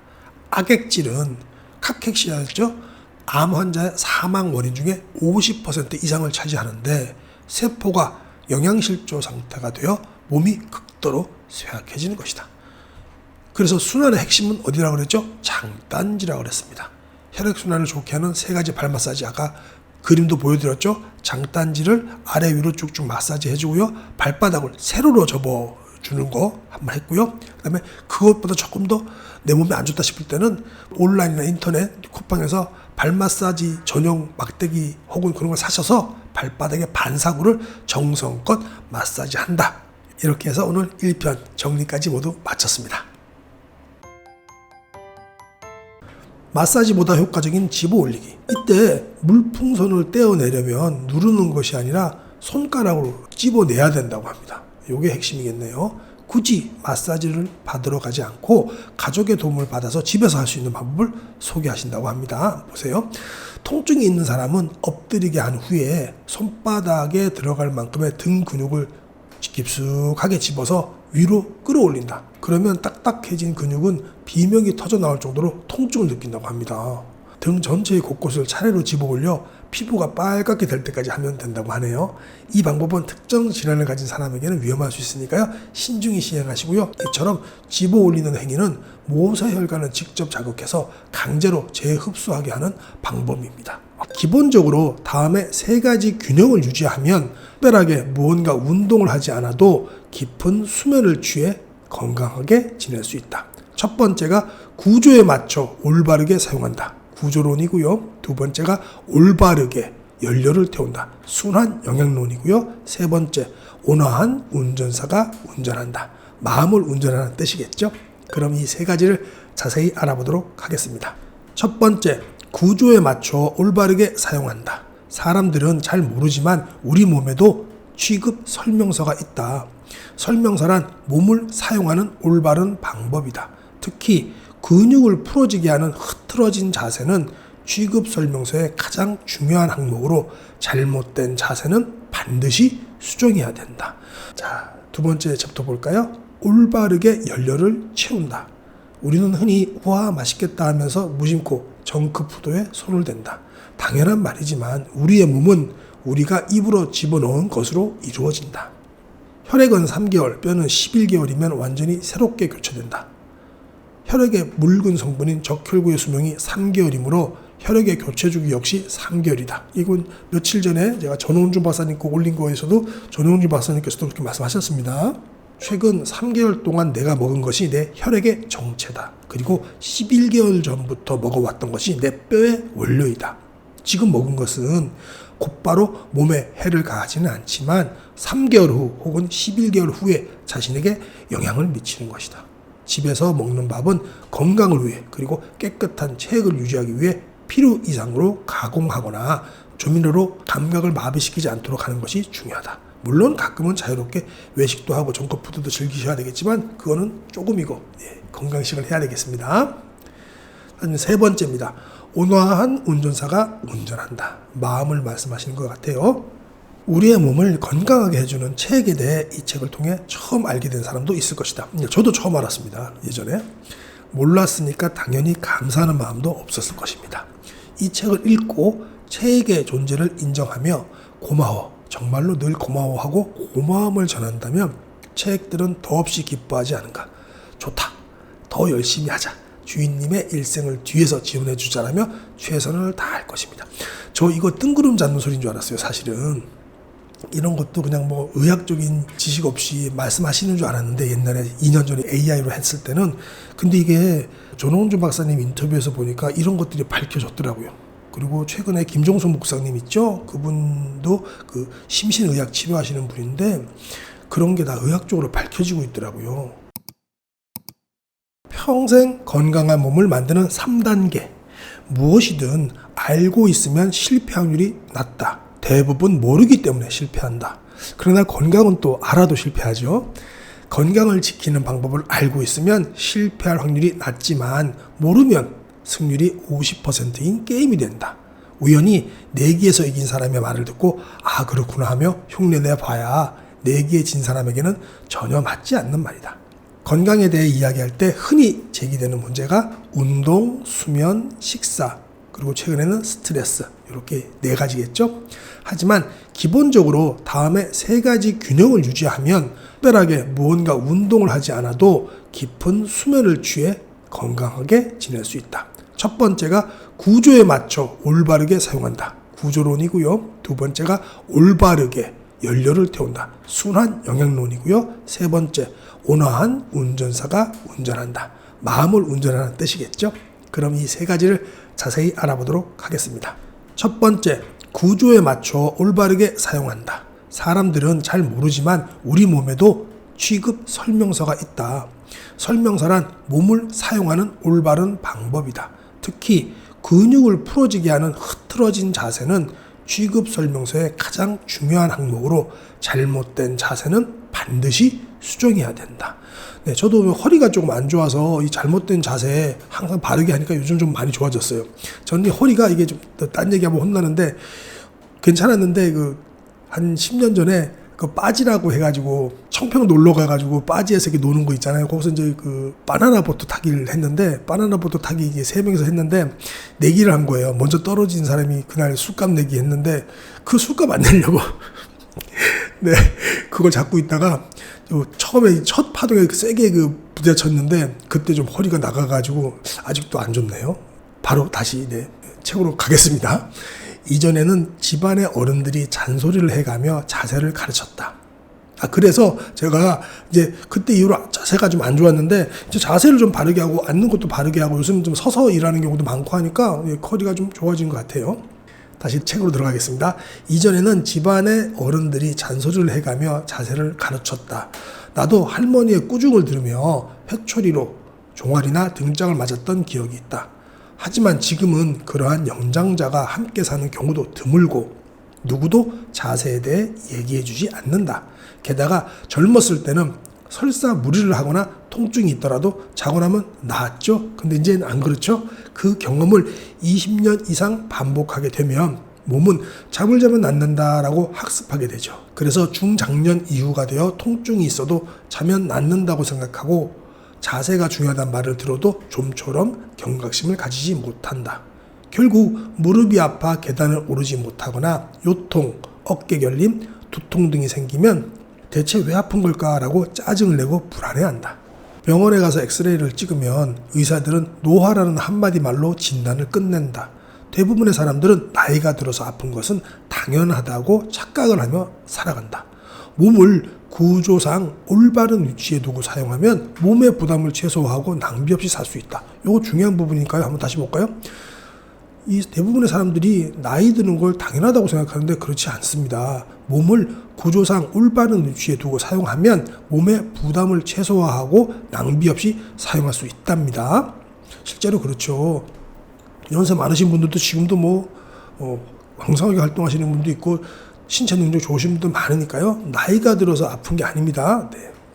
[SPEAKER 1] 악액질은 카캑시아였죠. 암 환자의 사망 원인 중에 50% 이상을 차지하는데 세포가 영양실조 상태가 되어 몸이 극도로 쇠약해지는 것이다. 그래서 순환의 핵심은 어디라고 그랬죠? 장딴지라고 그랬습니다. 혈액순환을 좋게 하는 세 가지 발 마사지, 아까 그림도 보여드렸죠? 장딴지를 아래 위로 쭉쭉 마사지 해주고요. 발바닥을 세로로 접어주는 거 한번 했고요. 그 다음에 그것보다 조금 더 내 몸에 안 좋다 싶을 때는 온라인이나 인터넷, 쿠팡에서 발 마사지 전용 막대기 혹은 그런 걸 사셔서 발바닥에 반사구를 정성껏 마사지 한다. 이렇게 해서 오늘 1편 정리까지 모두 마쳤습니다. 마사지보다 효과적인 집어 올리기. 이때 물풍선을 떼어내려면 누르는 것이 아니라 손가락으로 집어내야 된다고 합니다. 이게 핵심이겠네요. 굳이 마사지를 받으러 가지 않고 가족의 도움을 받아서 집에서 할 수 있는 방법을 소개하신다고 합니다. 보세요. 통증이 있는 사람은 엎드리게 한 후에 손바닥에 들어갈 만큼의 등 근육을 깊숙하게 집어서 위로 끌어올린다. 그러면 딱딱해진 근육은 비명이 터져 나올 정도로 통증을 느낀다고 합니다. 등 전체의 곳곳을 차례로 집어 올려 피부가 빨갛게 될 때까지 하면 된다고 하네요. 이 방법은 특정 질환을 가진 사람에게는 위험할 수 있으니까요. 신중히 시행하시고요. 이처럼 집어 올리는 행위는 모세혈관을 직접 자극해서 강제로 재흡수하게 하는 방법입니다. 기본적으로 다음에 세 가지 균형을 유지하면 특별하게 무언가 운동을 하지 않아도 깊은 수면을 취해 건강하게 지낼 수 있다. 첫 번째가 구조에 맞춰 올바르게 사용한다. 구조론이고요. 두 번째가 올바르게 연료를 태운다. 순환 영양론이고요. 세 번째, 온화한 운전사가 운전한다. 마음을 운전하는 뜻이겠죠. 그럼 이 세 가지를 자세히 알아보도록 하겠습니다. 첫 번째, 구조에 맞춰 올바르게 사용한다. 사람들은 잘 모르지만 우리 몸에도 취급 설명서가 있다. 설명서란 몸을 사용하는 올바른 방법이다. 특히 근육을 풀어지게 하는 흐트러진 자세는 취급 설명서의 가장 중요한 항목으로 잘못된 자세는 반드시 수정해야 된다. 자, 두 번째 챕터 볼까요? 올바르게 연료를 채운다. 우리는 흔히 우와 맛있겠다 하면서 무심코 정크푸드에 손을 댄다. 당연한 말이지만 우리의 몸은 우리가 입으로 집어넣은 것으로 이루어진다. 혈액은 3개월, 뼈는 11개월이면 완전히 새롭게 교체된다. 혈액의 묽은 성분인 적혈구의 수명이 3개월이므로 혈액의 교체 주기 역시 3개월이다. 이건 며칠 전에 제가 전홍준 박사님 거 올린 거에서도 전홍준 박사님께서도 그렇게 말씀하셨습니다. 최근 3개월 동안 내가 먹은 것이 내 혈액의 정체다. 그리고 11개월 전부터 먹어왔던 것이 내 뼈의 원료이다. 지금 먹은 것은 곧바로 몸에 해를 가하지는 않지만 3개월 후 혹은 11개월 후에 자신에게 영향을 미치는 것이다. 집에서 먹는 밥은 건강을 위해 그리고 깨끗한 체액을 유지하기 위해 필요 이상으로 가공하거나 조미료로 감각을 마비시키지 않도록 하는 것이 중요하다. 물론 가끔은 자유롭게 외식도 하고 정크푸드도 즐기셔야 되겠지만 그거는 조금이고 건강식을 해야 되겠습니다. 세 번째입니다. 온화한 운전사가 운전한다. 마음을 말씀하시는 것 같아요. 우리의 몸을 건강하게 해주는 체액에 대해 이 책을 통해 처음 알게 된 사람도 있을 것이다. 저도 처음 알았습니다. 예전에. 몰랐으니까 당연히 감사하는 마음도 없었을 것입니다. 이 책을 읽고 체액의 존재를 인정하며 고마워, 정말로 늘 고마워하고 고마움을 전한다면 체액들은 더없이 기뻐하지 않은가. 좋다, 더 열심히 하자. 주인님의 일생을 뒤에서 지원해 주자라며 최선을 다할 것입니다. 저 이거 뜬구름 잡는 소리인 줄 알았어요. 사실은 이런 것도 그냥 뭐 의학적인 지식 없이 말씀하시는 줄 알았는데 옛날에 2년 전에 AI로 했을 때는 근데 이게 전홍준 박사님 인터뷰에서 보니까 이런 것들이 밝혀졌더라고요. 그리고 최근에 김종석 목사님 있죠? 그분도 그 심신의학 치료하시는 분인데 그런 게 다 의학적으로 밝혀지고 있더라고요. 평생 건강한 몸을 만드는 3단계. 무엇이든 알고 있으면 실패 확률이 낮다. 대부분 모르기 때문에 실패한다. 그러나 건강은 또 알아도 실패하죠. 건강을 지키는 방법을 알고 있으면 실패할 확률이 낮지만 모르면 승률이 50%인 게임이 된다. 우연히 내기에서 이긴 사람의 말을 듣고 아 그렇구나 하며 흉내내 봐야 내기에 진 사람에게는 전혀 맞지 않는 말이다. 건강에 대해 이야기할 때 흔히 제기되는 문제가 운동, 수면, 식사, 그리고 최근에는 스트레스, 이렇게 4가지겠죠. 하지만 기본적으로 다음에 3가지 균형을 유지하면 특별하게 무언가 운동을 하지 않아도 깊은 수면을 취해 건강하게 지낼 수 있다. 첫 번째가 구조에 맞춰 올바르게 사용한다. 구조론이고요. 두 번째가 올바르게 연료를 태운다. 순환 영양론이고요. 세 번째, 온화한 운전사가 운전한다. 마음을 운전하는 뜻이겠죠. 그럼 이 3가지를 자세히 알아보도록 하겠습니다. 첫 번째, 구조에 맞춰 올바르게 사용한다. 사람들은 잘 모르지만 우리 몸에도 취급 설명서가 있다. 설명서란 몸을 사용하는 올바른 방법이다. 특히 근육을 풀어지게 하는 흐트러진 자세는 취급 설명서의 가장 중요한 항목으로 잘못된 자세는 반드시 수정해야 된다. 네, 저도 허리가 조금 안 좋아서 이 잘못된 자세 항상 바르게 하니까 요즘 좀 많이 좋아졌어요. 저는 이 허리가 이게 좀 딴 얘기하면 혼나는데 괜찮았는데 한 10년 전에 빠지라고 해가지고 청평 놀러 가가지고 빠지에서 이렇게 노는 거 있잖아요. 거기서 이제 바나나 보트 타기를 했는데 바나나 보트 타기 이게 3명이서 했는데 내기를 한 거예요. 먼저 떨어진 사람이 그날 술값 내기 했는데 그 술값 안 내려고 네 그걸 잡고 있다가 처음에 첫 파동에 세게 부딪혔는데 그때 좀 허리가 나가가지고 아직도 안 좋네요. 바로 다시 책으로 가겠습니다. 이전에는 집안의 어른들이 잔소리를 해가며 자세를 가르쳤다. 그래서 제가 이제 그때 이후로 자세가 좀 안 좋았는데 이제 자세를 좀 바르게 하고 앉는 것도 바르게 하고 요즘 좀 서서 일하는 경우도 많고 하니까 허리가 좀 좋아진 것 같아요. 다시 책으로 들어가겠습니다. 이전에는 집안의 어른들이 잔소리를 해가며 자세를 가르쳤다. 나도 할머니의 꾸중을 들으며 회초리로 종아리나 등짝을 맞았던 기억이 있다. 하지만 지금은 그러한 연장자가 함께 사는 경우도 드물고 누구도 자세에 대해 얘기해주지 않는다. 게다가 젊었을 때는 설사 무리를 하거나 통증이 있더라도 자고 나면 나았죠. 근데 이제는 안 그렇죠. 그 경험을 20년 이상 반복하게 되면 몸은 잠을 자면 낫는다라고 학습하게 되죠. 그래서 중장년 이후가 되어 통증이 있어도 자면 낫는다고 생각하고 자세가 중요하다는 말을 들어도 좀처럼 경각심을 가지지 못한다. 결국 무릎이 아파 계단을 오르지 못하거나 요통, 어깨 결림, 두통 등이 생기면 대체 왜 아픈 걸까라고 짜증을 내고 불안해한다. 병원에 가서 엑스레이를 찍으면 의사들은 노화라는 한마디 말로 진단을 끝낸다. 대부분의 사람들은 나이가 들어서 아픈 것은 당연하다고 착각을 하며 살아간다. 몸을 구조상 올바른 위치에 두고 사용하면 몸의 부담을 최소화하고 낭비 없이 살 수 있다. 이거 중요한 부분이니까요. 한번 다시 볼까요? 이 대부분의 사람들이 나이 드는 걸 당연하다고 생각하는데 그렇지 않습니다. 몸을 구조상 올바른 위치에 두고 사용하면 몸의 부담을 최소화하고 낭비 없이 사용할 수 있답니다. 실제로 그렇죠. 연세 많으신 분들도 지금도 왕성하게 활동하시는 분도 있고 신체 능력 좋으신 분들 많으니까요. 나이가 들어서 아픈 게 아닙니다.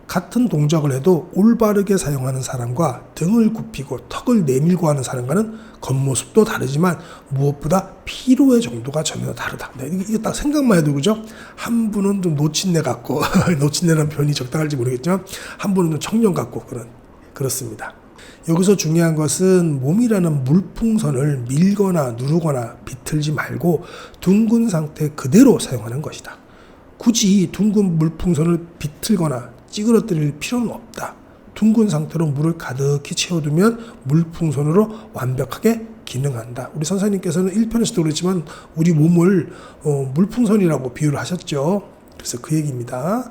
[SPEAKER 1] 같은 동작을 해도 올바르게 사용하는 사람과 등을 굽히고 턱을 내밀고 하는 사람과는 겉모습도 다르지만 무엇보다 피로의 정도가 전혀 다르다. 이게 딱 생각만 해도 그죠? 한 분은 좀 노친내 같고 노친내라는 표현이 적당할지 모르겠지만 한 분은 좀 청년 같고 그렇습니다. 여기서 중요한 것은 몸이라는 물풍선을 밀거나 누르거나 비틀지 말고 둥근 상태 그대로 사용하는 것이다. 굳이 둥근 물풍선을 비틀거나 찌그러뜨릴 필요는 없다. 둥근 상태로 물을 가득히 채워두면 물풍선으로 완벽하게 기능한다. 우리 선생님께서는 1편에서도 그랬지만 우리 몸을 물풍선이라고 비유를 하셨죠. 그래서 그 얘기입니다.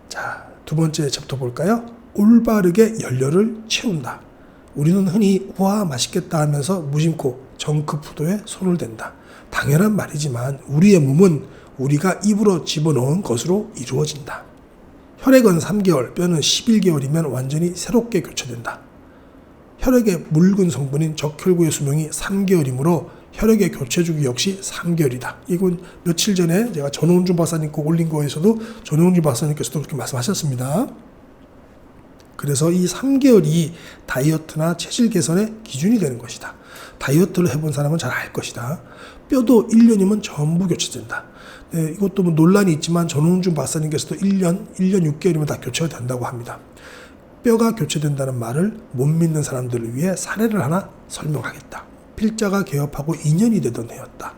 [SPEAKER 1] 자, 두 번째 챕터 볼까요? 올바르게 연료를 채운다. 우리는 흔히 우와 맛있겠다 하면서 무심코 정크푸드에 손을 댄다. 당연한 말이지만 우리의 몸은 우리가 입으로 집어넣은 것으로 이루어진다. 혈액은 3개월, 뼈는 11개월이면 완전히 새롭게 교체된다. 혈액의 묽은 성분인 적혈구의 수명이 3개월이므로 혈액의 교체주기 역시 3개월이다. 이건 며칠 전에 제가 전홍준 박사님 거 올린 거에서도 전홍준 박사님께서도 그렇게 말씀하셨습니다. 그래서 이 3개월이 다이어트나 체질 개선의 기준이 되는 것이다. 다이어트를 해본 사람은 잘 알 것이다. 뼈도 1년이면 전부 교체된다. 네, 이것도 뭐 논란이 있지만 전홍준 박사님께서도 1년 6개월이면 다 교체가 된다고 합니다. 뼈가 교체된다는 말을 못 믿는 사람들을 위해 사례를 하나 설명하겠다. 필자가 개업하고 2년이 되던 해였다.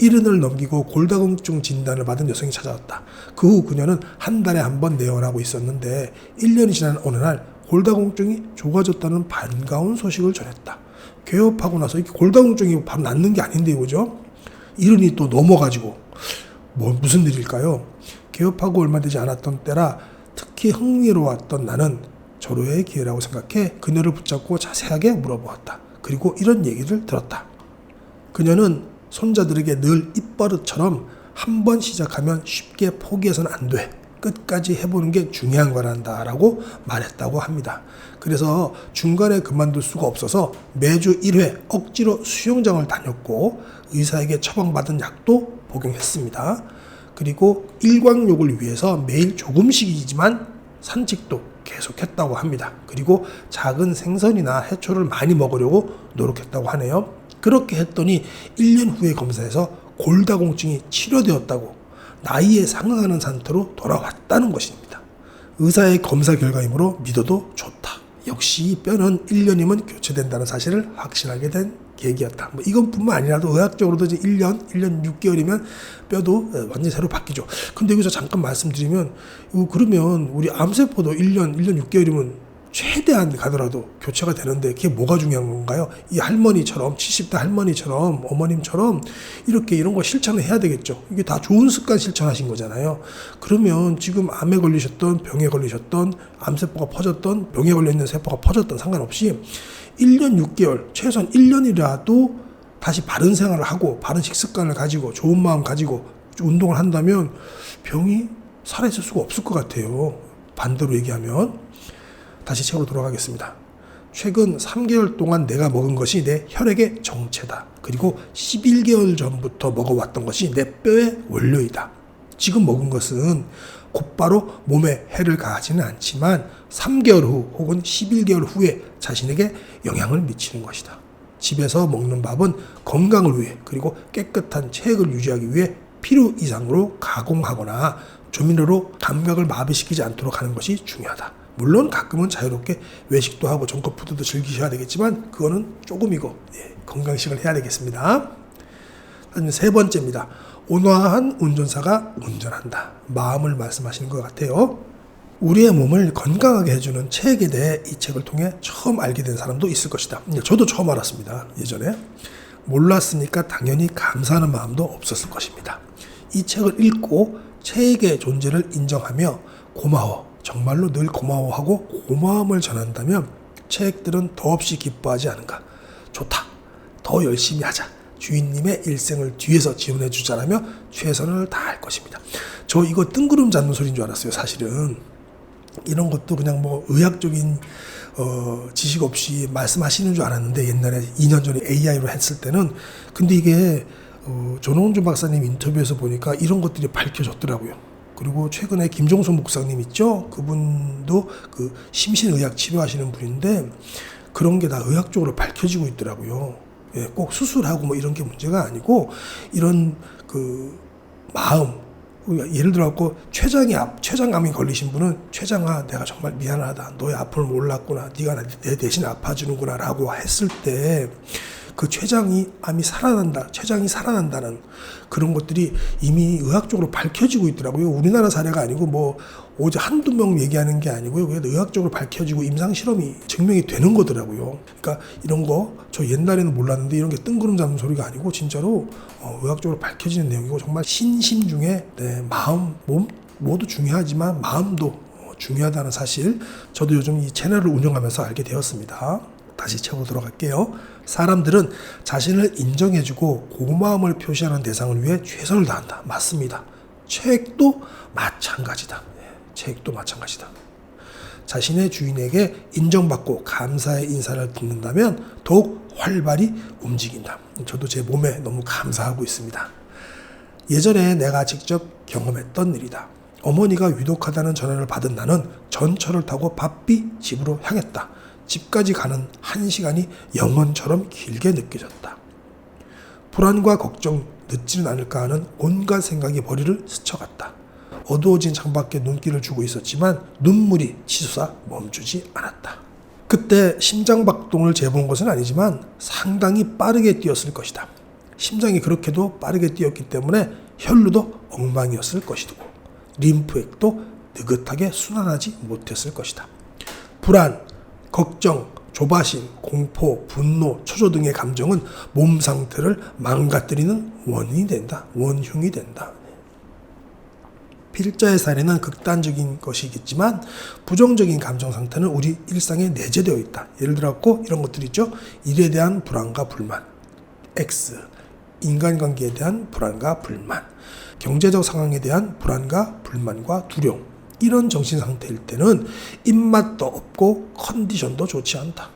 [SPEAKER 1] 70을 넘기고 골다공증 진단을 받은 여성이 찾아왔다. 그 후 그녀는 한 달에 한 번 내원하고 있었는데 1년이 지난 어느 날 골다공증이 좋아졌다는 반가운 소식을 전했다. 개업하고 나서 이렇게 골다공증이 바로 낫는 게 아닌데 그죠? 70이 또 넘어가지고 무슨 일일까요? 개업하고 얼마 되지 않았던 때라 특히 흥미로웠던 나는 절호의 기회라고 생각해 그녀를 붙잡고 자세하게 물어보았다. 그리고 이런 얘기를 들었다. 그녀는 손자들에게 늘 입버릇처럼 한 번 시작하면 쉽게 포기해서는 안 돼. 끝까지 해보는 게 중요한 거란다 라고 말했다고 합니다. 그래서 중간에 그만둘 수가 없어서 매주 1회 억지로 수영장을 다녔고 의사에게 처방받은 약도 복용했습니다. 그리고 일광욕을 위해서 매일 조금씩이지만 산책도 계속했다고 합니다. 그리고 작은 생선이나 해초를 많이 먹으려고 노력했다고 하네요. 그렇게 했더니 1년 후에 검사해서 골다공증이 치료되었다고 나이에 상응하는 상태로 돌아왔다는 것입니다. 의사의 검사 결과이므로 믿어도 좋다. 역시 뼈는 1년이면 교체된다는 사실을 확신하게 된 계기였다. 뭐 이건 뿐만 아니라도 의학적으로도 이제 1년 6개월이면 뼈도 완전히 새로 바뀌죠. 근데 여기서 잠깐 말씀드리면 그러면 우리 암세포도 1년 6개월이면 최대한 가더라도 교체가 되는데 그게 뭐가 중요한 건가요? 이 할머니처럼 70대 할머니처럼 어머님처럼 이렇게 이런 거 실천을 해야 되겠죠. 이게 다 좋은 습관 실천하신 거잖아요. 그러면 지금 암에 걸리셨던 병에 걸리셨던 암세포가 퍼졌던 병에 걸려있는 세포가 퍼졌던 상관없이 1년 6개월 최소한 1년이라도 다시 바른 생활을 하고 바른 식습관을 가지고 좋은 마음 가지고 운동을 한다면 병이 살아있을 수가 없을 것 같아요. 반대로 얘기하면 다시 책으로 돌아가겠습니다. 최근 3개월 동안 내가 먹은 것이 내 혈액의 정체다. 그리고 11개월 전부터 먹어왔던 것이 내 뼈의 원료이다. 지금 먹은 것은 곧바로 몸에 해를 가하지는 않지만 3개월 후 혹은 11개월 후에 자신에게 영향을 미치는 것이다. 집에서 먹는 밥은 건강을 위해 그리고 깨끗한 체액을 유지하기 위해 필요 이상으로 가공하거나 조미료로 감각을 마비시키지 않도록 하는 것이 중요하다. 물론 가끔은 자유롭게 외식도 하고 정크푸드도 즐기셔야 되겠지만 그거는 조금이고 건강식을 해야 되겠습니다. 세 번째입니다. 온화한 운전사가 운전한다. 마음을 말씀하시는 것 같아요. 우리의 몸을 건강하게 해주는 체액에 대해 이 책을 통해 처음 알게 된 사람도 있을 것이다. 저도 처음 알았습니다. 예전에. 몰랐으니까 당연히 감사하는 마음도 없었을 것입니다. 이 책을 읽고 체액의 존재를 인정하며 고마워, 정말로 늘 고마워하고 고마움을 전한다면 체액들은 더없이 기뻐하지 않은가. 좋다. 더 열심히 하자. 주인님의 일생을 뒤에서 지원해 주자라며 최선을 다할 것입니다. 저 이거 뜬구름 잡는 소리인 줄 알았어요. 사실은 이런 것도 그냥 뭐 의학적인 지식 없이 말씀하시는 줄 알았는데 옛날에 2년 전에 AI로 했을 때는 근데 이게 전홍준 박사님 인터뷰에서 보니까 이런 것들이 밝혀졌더라고요. 그리고 최근에 김종수 목사님 있죠? 그분도 그 심신의학 치료하시는 분인데 그런 게 다 의학적으로 밝혀지고 있더라고요. 예, 꼭 수술하고 뭐 이런 게 문제가 아니고 이런 그 마음 예를 들어갖고 췌장암이 걸리신 분은 췌장아 내가 정말 미안하다. 너의 아픔을 몰랐구나. 네가 내 대신 아파주는구나 라고 했을 때 그 췌장이 살아난다는 그런 것들이 이미 의학적으로 밝혀지고 있더라고요. 우리나라 사례가 아니고 뭐 오직 한두 명 얘기하는 게 아니고요. 그래도 의학적으로 밝혀지고 임상실험이 증명이 되는 거더라고요. 그러니까 이런 거 저 옛날에는 몰랐는데 이런 게 뜬구름 잡는 소리가 아니고 진짜로 의학적으로 밝혀지는 내용이고 정말 신심 중에 마음, 몸 모두 중요하지만 마음도 중요하다는 사실 저도 요즘 이 채널을 운영하면서 알게 되었습니다. 다시 책으로 돌아갈게요. 사람들은 자신을 인정해주고 고마움을 표시하는 대상을 위해 최선을 다한다. 맞습니다. 체액도 마찬가지다. 체액도 마찬가지다. 자신의 주인에게 인정받고 감사의 인사를 듣는다면 더욱 활발히 움직인다. 저도 제 몸에 너무 감사하고 있습니다. 예전에 내가 직접 경험했던 일이다. 어머니가 위독하다는 전화를 받은 나는 전철을 타고 바삐 집으로 향했다. 집까지 가는 1시간이 영원처럼 길게 느껴졌다. 불안과 걱정, 늦지는 않을까 하는 온갖 생각이 머리를 스쳐갔다. 어두워진 창밖에 눈길을 주고 있었지만 눈물이 치솟아 멈추지 않았다. 그때 심장박동을 재본 것은 아니지만 상당히 빠르게 뛰었을 것이다. 심장이 그렇게도 빠르게 뛰었기 때문에 혈류도 엉망이었을 것이고 림프액도 느긋하게 순환하지 못했을 것이다. 불안, 걱정, 조바심, 공포, 분노, 초조 등의 감정은 몸 상태를 망가뜨리는 원인이 된다. 원흉이 된다. 필자의 사례는 극단적인 것이겠지만 부정적인 감정 상태는 우리 일상에 내재되어 있다. 예를 들었고 이런 것들이 있죠. 일에 대한 불안과 불만, X, 인간관계에 대한 불안과 불만, 경제적 상황에 대한 불안과 불만과 두려움. 이런 정신 상태일 때는 입맛도 없고 컨디션도 좋지 않다.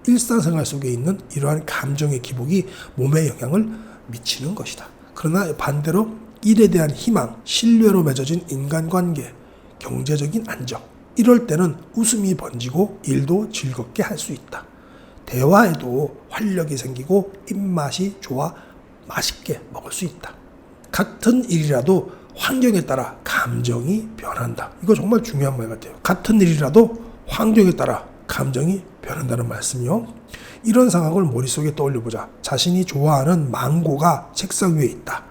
[SPEAKER 1] 일상생활 속에 있는 이러한 감정의 기복이 몸에 영향을 미치는 것이다. 그러나 반대로 일에 대한 희망, 신뢰로 맺어진 인간관계, 경제적인 안정, 이럴 때는 웃음이 번지고 일도 즐겁게 할 수 있다. 대화에도 활력이 생기고 입맛이 좋아 맛있게 먹을 수 있다. 같은 일이라도 환경에 따라 감정이 변한다. 이거 정말 중요한 말 같아요. 같은 일이라도 환경에 따라 감정이 변한다는 말씀이요. 이런 상황을 머릿속에 떠올려보자. 자신이 좋아하는 망고가 책상 위에 있다.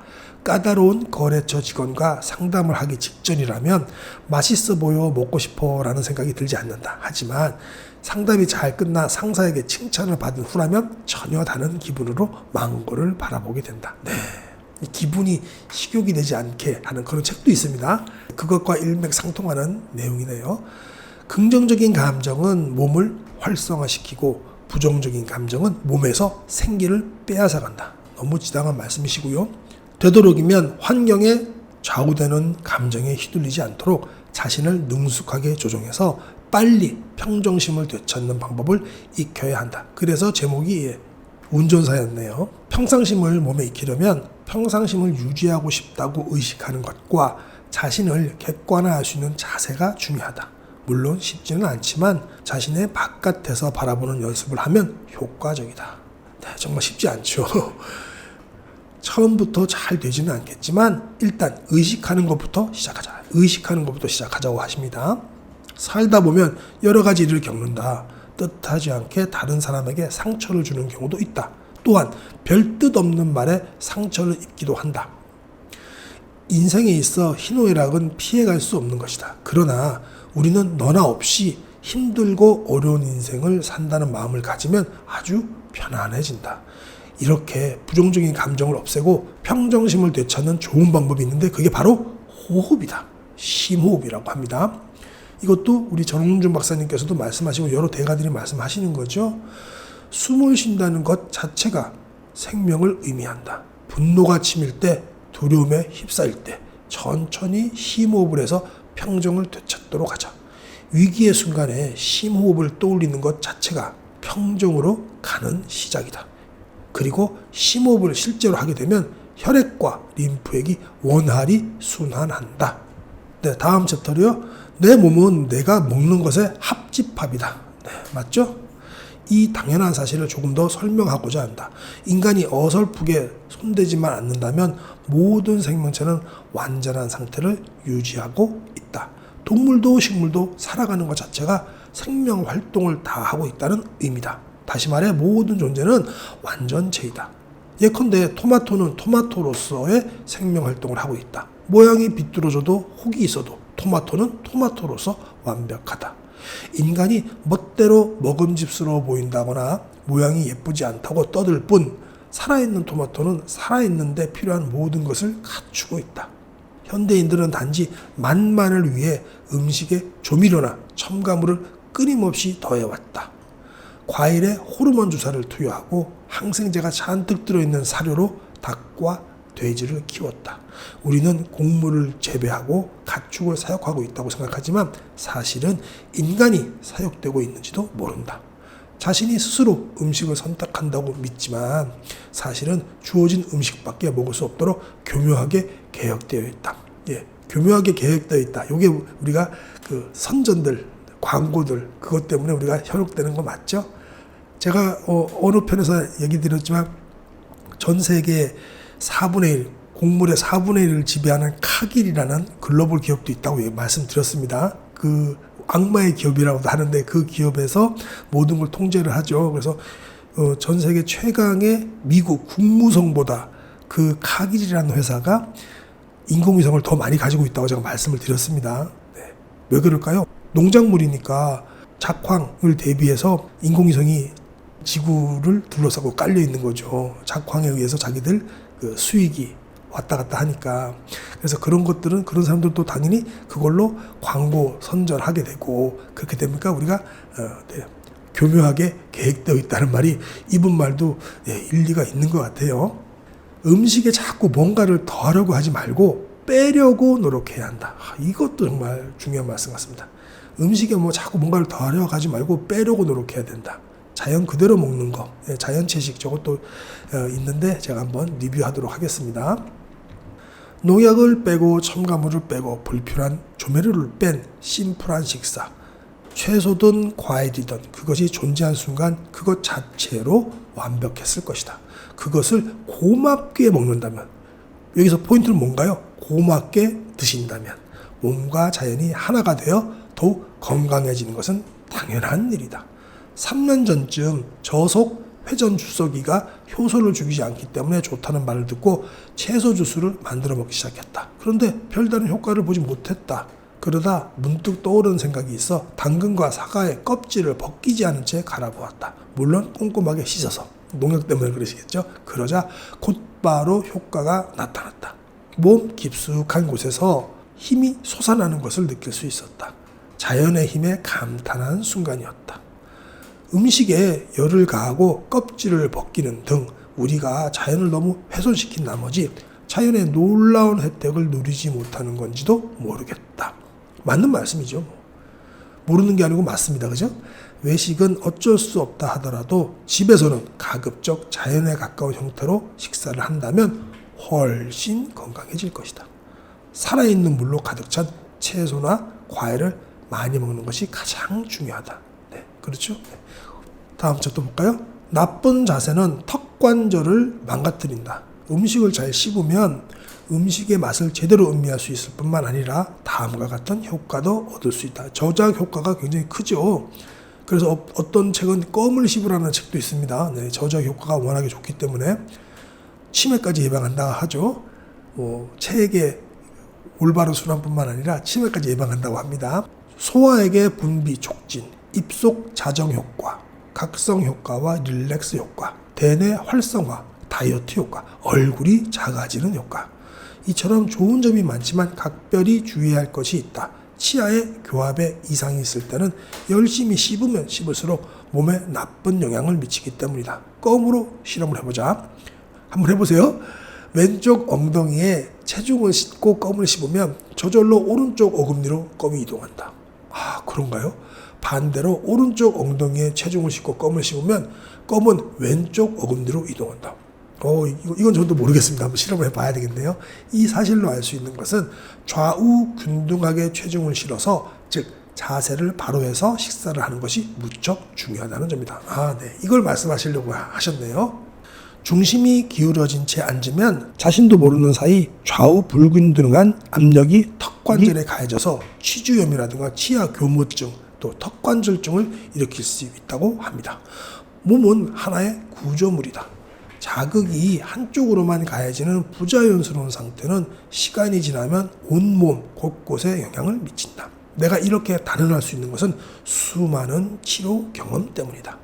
[SPEAKER 1] 까다로운 거래처 직원과 상담을 하기 직전이라면 맛있어 보여 먹고 싶어 라는 생각이 들지 않는다. 하지만 상담이 잘 끝나 상사에게 칭찬을 받은 후라면 전혀 다른 기분으로 망고를 바라보게 된다. 네, 기분이 식욕이 되지 않게 하는 그런 책도 있습니다. 그것과 일맥상통하는 내용이네요. 긍정적인 감정은 몸을 활성화시키고 부정적인 감정은 몸에서 생기를 빼앗아간다. 너무 지당한 말씀이시고요. 되도록이면 환경에 좌우되는 감정에 휘둘리지 않도록 자신을 능숙하게 조정해서 빨리 평정심을 되찾는 방법을 익혀야 한다. 그래서 제목이 운전사였네요. 평상심을 몸에 익히려면 평상심을 유지하고 싶다고 의식하는 것과 자신을 객관화할 수 있는 자세가 중요하다. 물론 쉽지는 않지만 자신의 바깥에서 바라보는 연습을 하면 효과적이다. 네, 정말 쉽지 않죠. 처음부터 잘 되지는 않겠지만 일단 의식하는 것부터 시작하자. 의식하는 것부터 시작하자고 하십니다. 살다 보면 여러 가지 일을 겪는다. 뜻하지 않게 다른 사람에게 상처를 주는 경우도 있다. 또한 별 뜻 없는 말에 상처를 입기도 한다. 인생에 있어 희노애락은 피해갈 수 없는 것이다. 그러나 우리는 너나 없이 힘들고 어려운 인생을 산다는 마음을 가지면 아주 편안해진다. 이렇게 부정적인 감정을 없애고 평정심을 되찾는 좋은 방법이 있는데 그게 바로 호흡이다. 심호흡이라고 합니다. 이것도 우리 전홍준 박사님께서도 말씀하시고 여러 대가들이 말씀하시는 거죠. 숨을 쉰다는 것 자체가 생명을 의미한다. 분노가 치밀 때, 두려움에 휩싸일 때 천천히 심호흡을 해서 평정을 되찾도록 하자. 위기의 순간에 심호흡을 떠올리는 것 자체가 평정으로 가는 시작이다. 그리고 심호흡을 실제로 하게 되면 혈액과 림프액이 원활히 순환한다. 네, 다음 챕터로요. 내 몸은 내가 먹는 것의 합집합이다. 네, 맞죠? 이 당연한 사실을 조금 더 설명하고자 한다. 인간이 어설프게 손대지만 않는다면 모든 생명체는 완전한 상태를 유지하고 있다. 동물도 식물도 살아가는 것 자체가 생명 활동을 다 하고 있다는 의미다. 다시 말해 모든 존재는 완전체이다. 예컨대 토마토는 토마토로서의 생명 활동을 하고 있다. 모양이 비뚤어져도 혹이 있어도 토마토는 토마토로서 완벽하다. 인간이 멋대로 먹음직스러워 보인다거나 모양이 예쁘지 않다고 떠들 뿐 살아있는 토마토는 살아있는데 필요한 모든 것을 갖추고 있다. 현대인들은 단지 맛만을 위해 음식에 조미료나 첨가물을 끊임없이 더해왔다. 과일에 호르몬 주사를 투여하고 항생제가 잔뜩 들어있는 사료로 닭과 돼지를 키웠다. 우리는 곡물을 재배하고 가축을 사육하고 있다고 생각하지만 사실은 인간이 사육되고 있는지도 모른다. 자신이 스스로 음식을 선택한다고 믿지만 사실은 주어진 음식밖에 먹을 수 없도록 교묘하게 계획되어 있다. 교묘하게 계획되어 있다. 이게 우리가 그 선전들 광고들 그것 때문에 우리가 현혹되는 거 맞죠? 제가 어느 편에서 얘기 드렸지만 전 세계 4분의 1 곡물의 4분의 1을 지배하는 카길이라는 글로벌 기업도 있다고 말씀드렸습니다. 그 악마의 기업이라고도 하는데 그 기업에서 모든 걸 통제를 하죠. 그래서 전 세계 최강의 미국 국무성보다 그 카길이라는 회사가 인공위성을 더 많이 가지고 있다고 제가 말씀을 드렸습니다. 네. 왜 그럴까요? 농작물이니까 작황을 대비해서 인공위성이 지구를 둘러싸고 깔려 있는 거죠. 작황에 의해서 자기들 그 수익이 왔다 갔다 하니까. 그래서 그런 것들은 그런 사람들도 당연히 그걸로 광고 선전하게 되고 그렇게 됩니까? 우리가 교묘하게 계획되어 있다는 말이 이분 말도 일리가 있는 것 같아요. 음식에 자꾸 뭔가를 더하려고 하지 말고 빼려고 노력해야 한다. 이것도 정말 중요한 말씀 같습니다. 음식에 자꾸 뭔가를 더하려고 하지 말고 빼려고 노력해야 된다. 자연 그대로 먹는 거, 자연 채식 저것도 있는데 제가 한번 리뷰하도록 하겠습니다. 농약을 빼고 첨가물을 빼고 불필요한 조미료를 뺀 심플한 식사. 채소든 과일이든 그것이 존재한 순간 그것 자체로 완벽했을 것이다. 그것을 고맙게 먹는다면, 여기서 포인트는 뭔가요? 고맙게 드신다면 몸과 자연이 하나가 되어 더욱 건강해지는 것은 당연한 일이다. 3년 전쯤 저속 회전 주석이가 효소를 죽이지 않기 때문에 좋다는 말을 듣고 채소 주스를 만들어 먹기 시작했다. 그런데 별다른 효과를 보지 못했다. 그러다 문득 떠오르는 생각이 있어 당근과 사과의 껍질을 벗기지 않은 채 갈아보았다. 물론 꼼꼼하게 씻어서. 농약 때문에 그러시겠죠. 그러자 곧바로 효과가 나타났다. 몸 깊숙한 곳에서 힘이 솟아나는 것을 느낄 수 있었다. 자연의 힘에 감탄한 순간이었다. 음식에 열을 가하고 껍질을 벗기는 등 우리가 자연을 너무 훼손시킨 나머지 자연의 놀라운 혜택을 누리지 못하는 건지도 모르겠다. 맞는 말씀이죠. 모르는 게 아니고 맞습니다. 그죠? 외식은 어쩔 수 없다 하더라도 집에서는 가급적 자연에 가까운 형태로 식사를 한다면 훨씬 건강해질 것이다. 살아있는 물로 가득 찬 채소나 과일을 많이 먹는 것이 가장 중요하다. 네, 그렇죠? 네. 다음 차 또 볼까요? 나쁜 자세는 턱관절을 망가뜨린다. 음식을 잘 씹으면 음식의 맛을 제대로 음미할 수 있을 뿐만 아니라 다음과 같은 효과도 얻을 수 있다. 저작 효과가 굉장히 크죠. 그래서 어떤 책은 껌을 씹으라는 책도 있습니다. 네, 저작 효과가 워낙에 좋기 때문에 치매까지 예방한다 하죠. 체액의 올바른 순환뿐만 아니라 치매까지 예방한다고 합니다. 소화액의 분비 촉진, 입속 자정 효과, 각성 효과와 릴렉스 효과, 대뇌 활성화, 다이어트 효과, 얼굴이 작아지는 효과. 이처럼 좋은 점이 많지만 각별히 주의해야 할 것이 있다. 치아의 교합에 이상이 있을 때는 열심히 씹으면 씹을수록 몸에 나쁜 영향을 미치기 때문이다. 껌으로 실험을 해보자. 한번 해보세요. 왼쪽 엉덩이에 체중을 싣고 껌을 씹으면 저절로 오른쪽 어금니로 껌이 이동한다. 아, 그런가요? 반대로 오른쪽 엉덩이에 체중을 싣고 껌을 씹으면 껌은 왼쪽 어금니로 이동한다. 이건 저도 모르겠습니다. 한번 실험을 해봐야 되겠네요. 이 사실로 알 수 있는 것은 좌우 균등하게 체중을 실어서, 즉 자세를 바로 해서 식사를 하는 것이 무척 중요하다는 점이다. 아, 네. 이걸 말씀하시려고 하셨네요. 중심이 기울어진 채 앉으면 자신도 모르는 사이 좌우 불균등한 압력이 턱관절에 가해져서 치주염이라든가 치아 교무증, 또 턱관절증을 일으킬 수 있다고 합니다. 몸은 하나의 구조물이다. 자극이 한쪽으로만 가해지는 부자연스러운 상태는 시간이 지나면 온몸 곳곳에 영향을 미친다. 내가 이렇게 단언할 수 있는 것은 수많은 치료 경험 때문이다.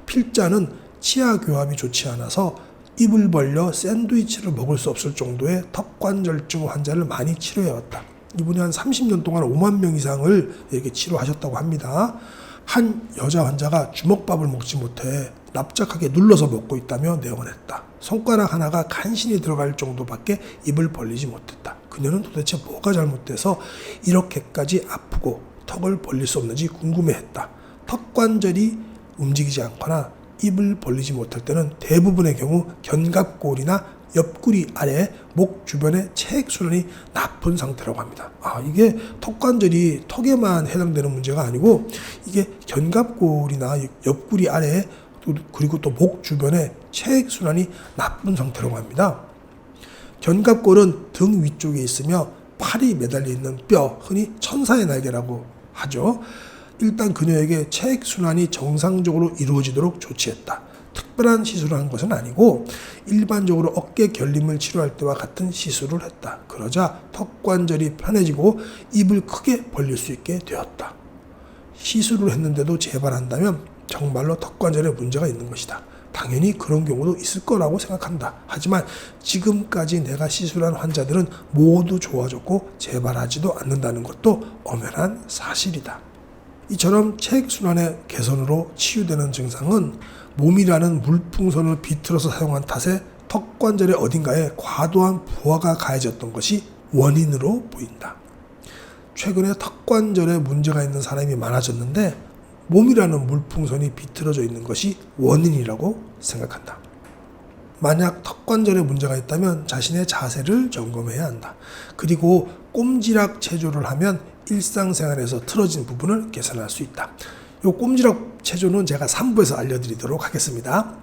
[SPEAKER 1] 필자는 치아 교합이 좋지 않아서 입을 벌려 샌드위치를 먹을 수 없을 정도의 턱관절증 환자를 많이 치료해왔다. 이분이 한 30년 동안 5만 명 이상을 이렇게 치료하셨다고 합니다. 한 여자 환자가 주먹밥을 먹지 못해 납작하게 눌러서 먹고 있다며 내원했다. 손가락 하나가 간신히 들어갈 정도밖에 입을 벌리지 못했다. 그녀는 도대체 뭐가 잘못돼서 이렇게까지 아프고 턱을 벌릴 수 없는지 궁금해했다. 턱관절이 움직이지 않거나 입을 벌리지 못할 때는 대부분의 경우 견갑골이나 옆구리 아래 목 주변의 체액순환이 나쁜 상태라고 합니다. 이게 턱관절이 턱에만 해당되는 문제가 아니고 이게 견갑골이나 옆구리 아래 그리고 또 목 주변의 체액순환이 나쁜 상태라고 합니다. 견갑골은 등 위쪽에 있으며 팔이 매달려 있는 뼈, 흔히 천사의 날개라고 하죠. 일단 그녀에게 체액순환이 정상적으로 이루어지도록 조치했다. 특별한 시술을 한 것은 아니고 일반적으로 어깨 결림을 치료할 때와 같은 시술을 했다. 그러자 턱관절이 편해지고 입을 크게 벌릴 수 있게 되었다. 시술을 했는데도 재발한다면 정말로 턱관절에 문제가 있는 것이다. 당연히 그런 경우도 있을 거라고 생각한다. 하지만 지금까지 내가 시술한 환자들은 모두 좋아졌고 재발하지도 않는다는 것도 엄연한 사실이다. 이처럼 체액순환의 개선으로 치유되는 증상은 몸이라는 물풍선을 비틀어서 사용한 탓에 턱관절의 어딘가에 과도한 부하가 가해졌던 것이 원인으로 보인다. 최근에 턱관절에 문제가 있는 사람이 많아졌는데 몸이라는 물풍선이 비틀어져 있는 것이 원인이라고 생각한다. 만약 턱관절에 문제가 있다면 자신의 자세를 점검해야 한다. 그리고 꼼지락 체조를 하면 일상생활에서 틀어진 부분을 개선할 수 있다. 이 꼼지락 체조는 제가 3부에서 알려드리도록 하겠습니다.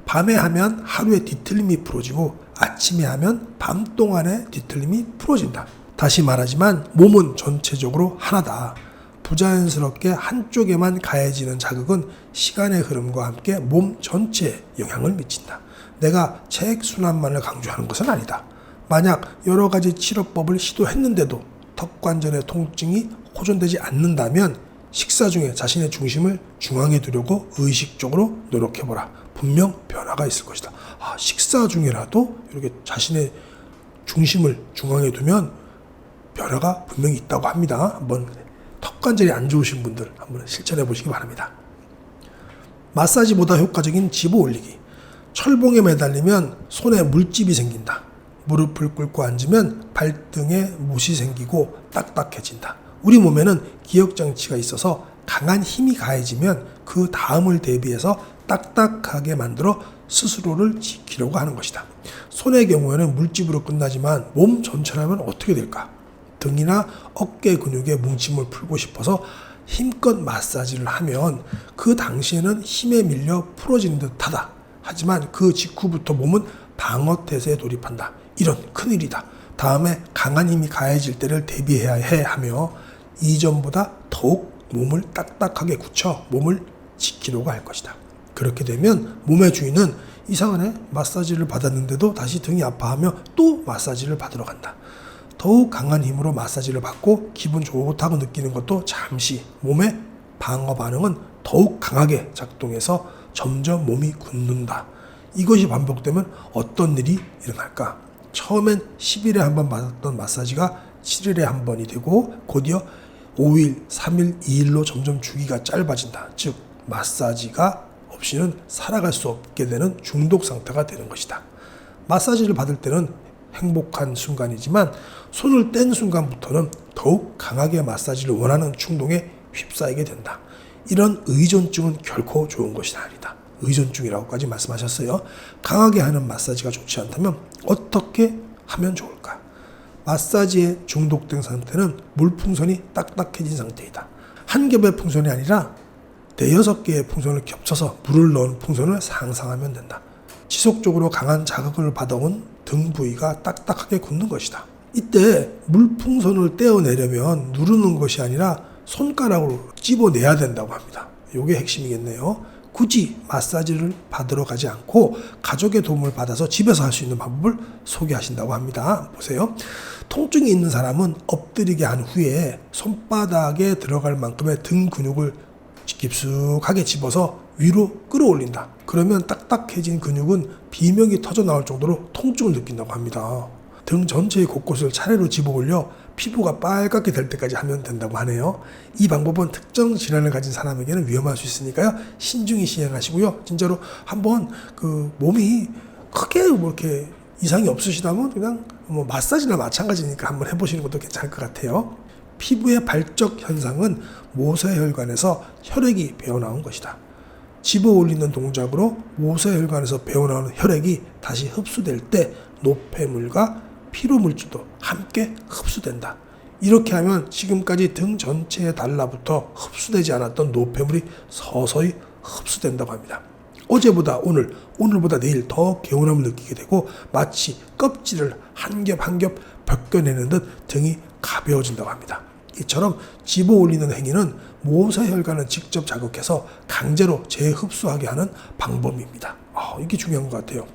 [SPEAKER 1] 밤에 하면 하루의 뒤틀림이 풀어지고 아침에 하면 밤 동안의 뒤틀림이 풀어진다. 다시 말하지만 몸은 전체적으로 하나다. 부자연스럽게 한쪽에만 가해지는 자극은 시간의 흐름과 함께 몸 전체에 영향을 미친다. 내가 체액순환만을 강조하는 것은 아니다. 만약 여러 가지 치료법을 시도했는데도 턱관절의 통증이 호전되지 않는다면 식사 중에 자신의 중심을 중앙에 두려고 의식적으로 노력해보라. 분명 변화가 있을 것이다. 식사 중에라도 이렇게 자신의 중심을 중앙에 두면 변화가 분명히 있다고 합니다. 한번 턱관절이 안 좋으신 분들 한번 실천해 보시기 바랍니다. 마사지보다 효과적인 집어 올리기. 철봉에 매달리면 손에 물집이 생긴다. 무릎을 꿇고 앉으면 발등에 못이 생기고 딱딱해진다. 우리 몸에는 기억장치가 있어서 강한 힘이 가해지면 그 다음을 대비해서 딱딱하게 만들어 스스로를 지키려고 하는 것이다. 손의 경우에는 물집으로 끝나지만 몸 전체라면 어떻게 될까? 등이나 어깨 근육의 뭉침을 풀고 싶어서 힘껏 마사지를 하면 그 당시에는 힘에 밀려 풀어지는 듯하다. 하지만 그 직후부터 몸은 방어 태세에 돌입한다. 이런 큰일이다. 다음에 강한 힘이 가해질 때를 대비해야 해 하며 이전보다 더욱 몸을 딱딱하게 굳혀 몸을 지키려고 할 것이다. 그렇게 되면 몸의 주인은 이상하네, 마사지를 받았는데도 다시 등이 아파하며 또 마사지를 받으러 간다. 더욱 강한 힘으로 마사지를 받고 기분 좋다고 느끼는 것도 잠시, 몸의 방어 반응은 더욱 강하게 작동해서 점점 몸이 굳는다. 이것이 반복되면 어떤 일이 일어날까? 처음엔 10일에 한 번 받았던 마사지가 7일에 한 번이 되고 곧이어 5일, 3일, 2일로 점점 주기가 짧아진다. 즉 마사지가 없이는 살아갈 수 없게 되는 중독 상태가 되는 것이다. 마사지를 받을 때는 행복한 순간이지만 손을 뗀 순간부터는 더욱 강하게 마사지를 원하는 충동에 휩싸이게 된다. 이런 의존증은 결코 좋은 것이 아니다. 의존증이라고까지 말씀하셨어요. 강하게 하는 마사지가 좋지 않다면 어떻게 하면 좋을까? 마사지에 중독된 상태는 물풍선이 딱딱해진 상태이다. 한 겹의 풍선이 아니라 4-6개의 풍선을 겹쳐서 물을 넣은 풍선을 상상하면 된다. 지속적으로 강한 자극을 받아온 등 부위가 딱딱하게 굳는 것이다. 이때 물풍선을 떼어내려면 누르는 것이 아니라 손가락으로 찝어내야 된다고 합니다. 이게 핵심이겠네요. 굳이 마사지를 받으러 가지 않고 가족의 도움을 받아서 집에서 할 수 있는 방법을 소개하신다고 합니다. 보세요. 통증이 있는 사람은 엎드리게 한 후에 손바닥에 들어갈 만큼의 등 근육을 깊숙하게 집어서 위로 끌어올린다. 그러면 딱딱해진 근육은 비명이 터져 나올 정도로 통증을 느낀다고 합니다. 등 전체의 곳곳을 차례로 집어 올려 피부가 빨갛게 될 때까지 하면 된다고 하네요. 이 방법은 특정 질환을 가진 사람에게는 위험할 수 있으니까요. 신중히 시행하시고요. 진짜로 한번 몸이 크게 이렇게 이상이 없으시다면 그냥 마사지나 마찬가지니까 한번 해보시는 것도 괜찮을 것 같아요. 피부의 발적 현상은 모세혈관에서 혈액이 배어나온 것이다. 집어 올리는 동작으로 모세혈관에서 배어나오는 혈액이 다시 흡수될 때 노폐물과 피로물질도 함께 흡수된다. 이렇게 하면 지금까지 등 전체에 달라붙어 흡수되지 않았던 노폐물이 서서히 흡수된다고 합니다. 어제보다 오늘, 오늘보다 내일 더 개운함을 느끼게 되고 마치 껍질을 한 겹 한 겹 벗겨내는 듯 등이 가벼워진다고 합니다. 이처럼 집어 올리는 행위는 모세혈관을 직접 자극해서 강제로 재흡수하게 하는 방법입니다. 이게 중요한 것 같아요.